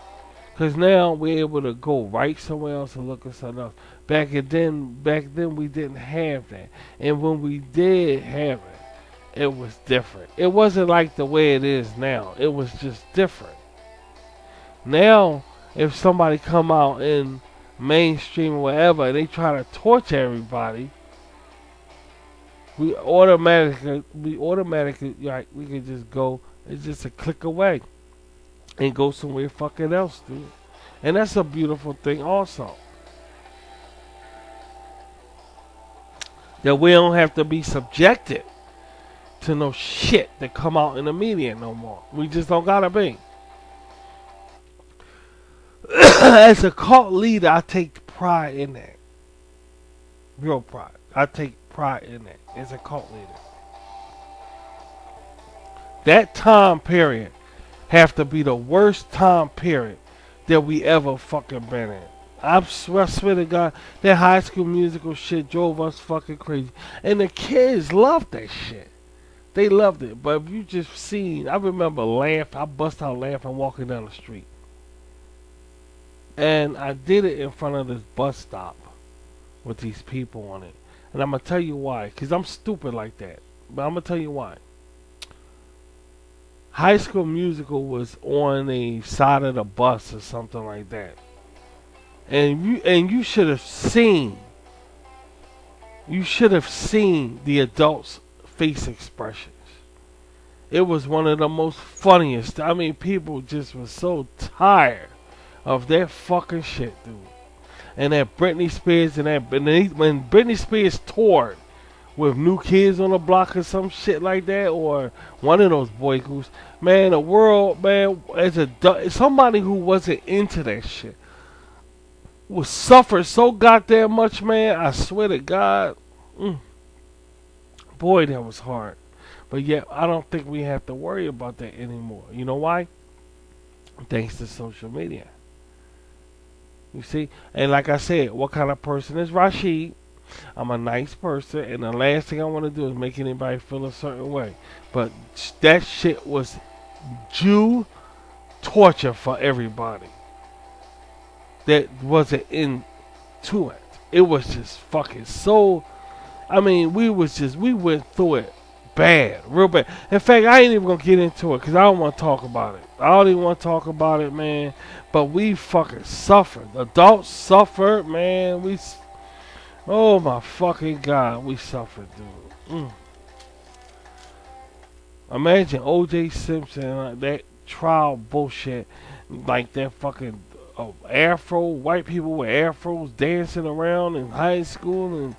Cause now we're able to go right somewhere else and look at something else. Back then we didn't have that, and when we did have it, it was different. It wasn't like the way it is now. It was just different. Now, if somebody come out in mainstream or whatever and they try to torture everybody, we automatically like we can just go. It's just a click away and go somewhere fucking else, dude. And that's a beautiful thing also. That we don't have to be subjected to no shit that come out in the media no more. We just don't gotta be. As a cult leader, I take pride in that. Real pride. I take pride in that as a cult leader. That time period have to be the worst time period that we ever fucking been in. I swear to God, that High School Musical shit drove us fucking crazy. And the kids loved that shit. They loved it. But if you just seen, I remember I bust out laughing walking down the street. And I did it in front of this bus stop with these people on it. And I'm going to tell you why. Because I'm stupid like that. But I'm going to tell you why. High School Musical was on the side of the bus or something like that. And you should have seen the adults' face expressions. It was one of the most funniest. I mean, people just were so tired of that fucking shit, dude. And that Britney Spears when Britney Spears toured with New Kids on the Block or some shit like that, or one of those boy groups, man, the world, man, somebody who wasn't into that shit was suffered so goddamn much, man. I swear to God, boy, that was hard. But yet, I don't think we have to worry about that anymore. You know why? Thanks to social media. You see? And like I said, what kind of person is Rashid? I'm a nice person, and the last thing I want to do is make anybody feel a certain way. But that shit was Jew torture for everybody that wasn't into it. It was just fucking so. I mean, we went through it bad, real bad. In fact, I ain't even gonna get into it because I don't want to talk about it. I don't even want to talk about it, man. But we fucking suffered. Adults suffered, man. Oh my fucking God, we suffered, dude. Imagine O.J. Simpson, that trial bullshit, like that fucking afro, white people with afros dancing around in high school, and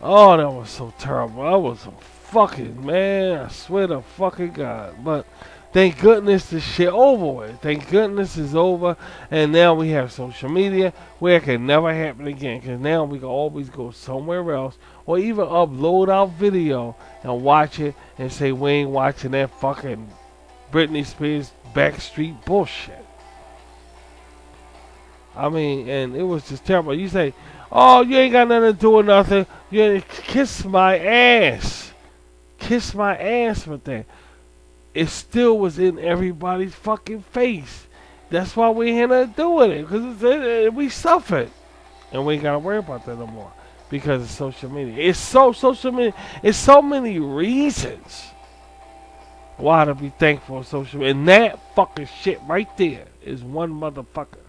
oh, that was so terrible. That was some fucking, man, I swear to fucking God. But thank goodness this shit over with. Thank goodness it's over, and now we have social media where it can never happen again. Because now we can always go somewhere else, or even upload our video and watch it and say we ain't watching that fucking Britney Spears Backstreet bullshit. I mean, and it was just terrible. You say, oh, you ain't got nothing to do with nothing. You ain't kiss my ass. Kiss my ass with that. It still was in everybody's fucking face. That's why we had to do with it. Because we suffered. And we ain't got to worry about that no more. Because of social media. It's so many reasons why to be thankful for social media. And that fucking shit right there is one motherfucker.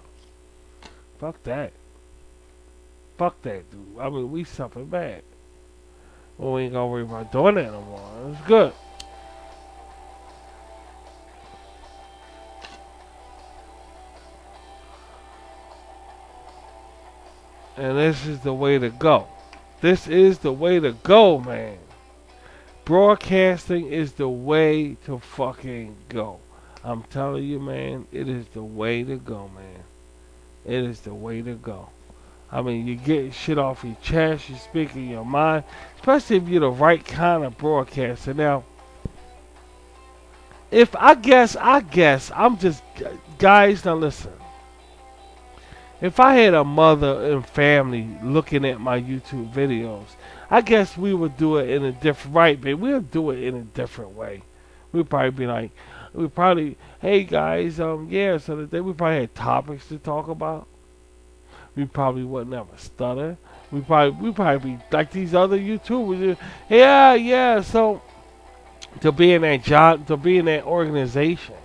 Fuck that. Fuck that, dude. I mean, we suffer bad. Well, we ain't gonna worry about doing that no more. It's good. And this is the way to go. This is the way to go, man. Broadcasting is the way to fucking go. I'm telling you, man, it is the way to go, man. It is the way to go. I mean, you get shit off your chest, you speaking your mind, especially if you're the right kind of broadcaster. Now, if I guess, I'm just, guys, now listen. If I had a mother and family looking at my YouTube videos, I guess we would do it in a different, right, but we'll do it in a different way. We'd probably be like, hey guys, yeah, so today we probably had topics to talk about. We probably wouldn't ever stutter. We probably be like these other YouTubers. Yeah, so to be in that job, to be in that organization,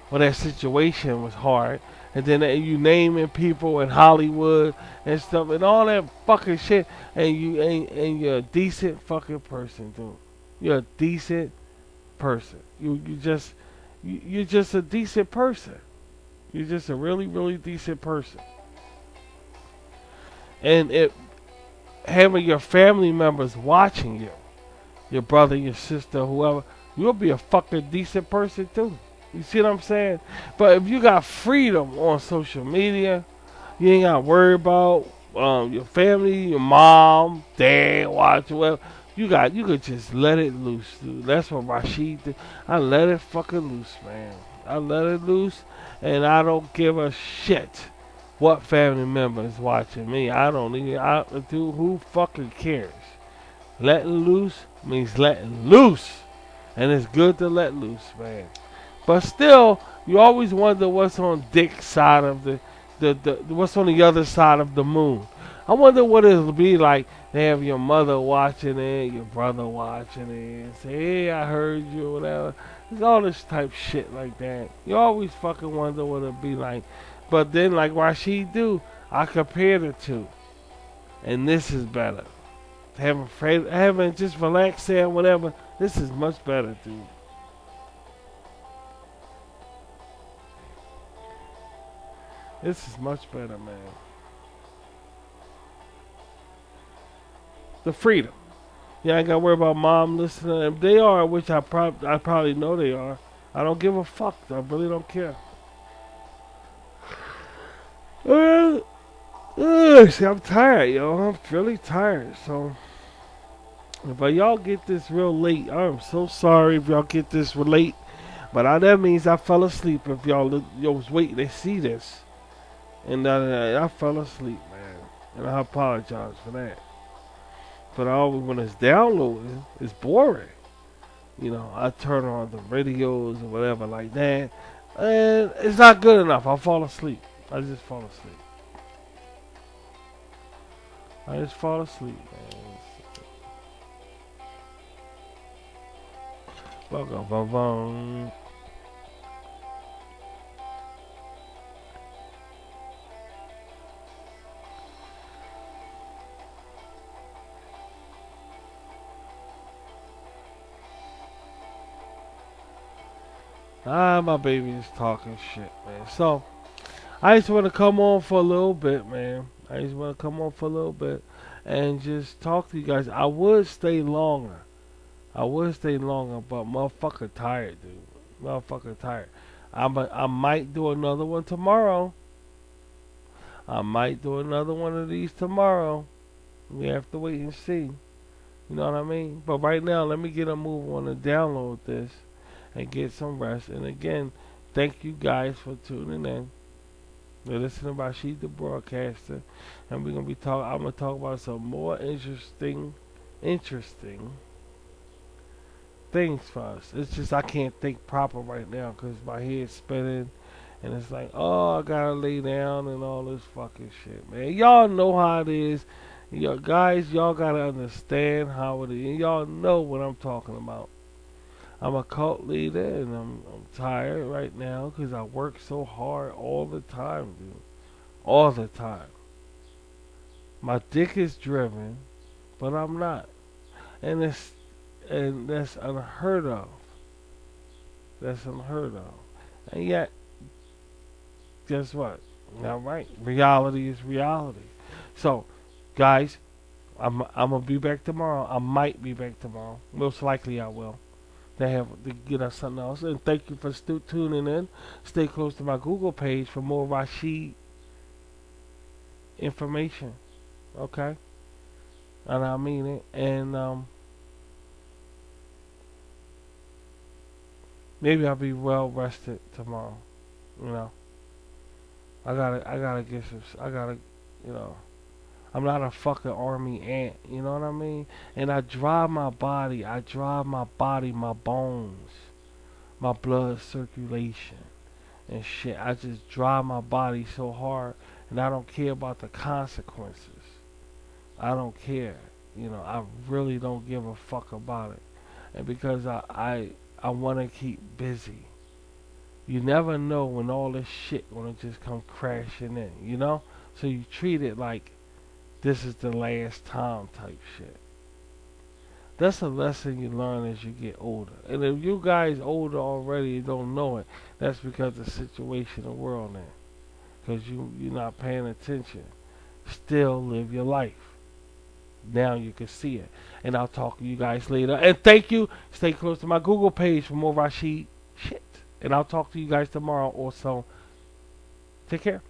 where that situation was hard, and then you naming people in Hollywood and stuff and all that fucking shit, and you're a decent fucking person, dude. You're a decent person. You're just a decent person. You're just a really, really decent person. And it having your family members watching you, your brother, your sister, whoever, you'll be a fucking decent person too. You see what I'm saying? But if you got freedom on social media, you ain't got to worry about your family, your mom, dad, watch, whatever. You could just let it loose, dude. That's what Rashid did. I let it fucking loose, man. I let it loose, and I don't give a shit what family member is watching me. I don't even, dude, who fucking cares? Letting loose means letting loose. And it's good to let loose, man. But still, you always wonder what's on Dick's side of the what's on the other side of the moon. I wonder what it'll be like to have your mother watching it, your brother watching it, and say, hey, I heard you, whatever. There's all this type shit like that. You always fucking wonder what it'll be like. But then, like Rashid do, I compare the two. And this is better. Having just relaxed there, whatever, this is much better, dude. This is much better, man. The freedom. Yeah, I ain't gotta worry about mom listening. If they are, which I probably know they are, I don't give a fuck. I really don't care. See, I'm tired, yo. I'm really tired. So, if y'all get this real late, I'm so sorry if y'all get this late. But that means I fell asleep. If y'all was waiting to see this. And I fell asleep, man. And I apologize for that. But when it's downloading, it's boring. You know, I turn on the radios or whatever like that. And it's not good enough. I fall asleep. I just fall asleep. I just fall asleep, man. Welcome, my baby is talking shit, man. So, I just want to come on for a little bit, man. I just want to come on for a little bit and just talk to you guys. I would stay longer. But motherfucker tired, dude. Motherfucker tired. I might do another one tomorrow. I might do another one of these tomorrow. We have to wait and see. You know what I mean? But right now, let me get a move on to download this and get some rest. And again, thank you guys for tuning in. You're listening to Rashid the Broadcaster, and we're gonna be I'm gonna talk about some more interesting things for us. It's just I can't think proper right now because my head's spinning, and it's like, oh, I gotta lay down and all this fucking shit, man. Y'all know how it is. Guys, y'all gotta understand how it is. And y'all know what I'm talking about. I'm a cult leader, and I'm tired right now because I work so hard all the time, dude. All the time. My dick is driven, but I'm not. And that's unheard of. That's unheard of. And yet, guess what? All right, reality is reality. So, guys, I'm gonna be back tomorrow. I might be back tomorrow. Most likely, I will. They have to get us something else. And thank you for tuning in. Stay close to my Google page for more Rashid information. Okay, and I mean it. And maybe I'll be well rested tomorrow. You know, I gotta get some. I gotta, you know. I'm not a fucking army ant, you know what I mean? And I drive my body, my bones, my blood circulation and shit. I just drive my body so hard and I don't care about the consequences. I don't care. You know, I really don't give a fuck about it. And because I want to keep busy. You never know when all this shit gonna just come crashing in, you know? So you treat it like this is the last time type shit. That's a lesson you learn as you get older. And if you guys older already and don't know it, that's because of the situation the world in. Because you're not paying attention. Still live your life. Now you can see it. And I'll talk to you guys later. And thank you. Stay close to my Google page for more Rashid shit. And I'll talk to you guys tomorrow also. Take care.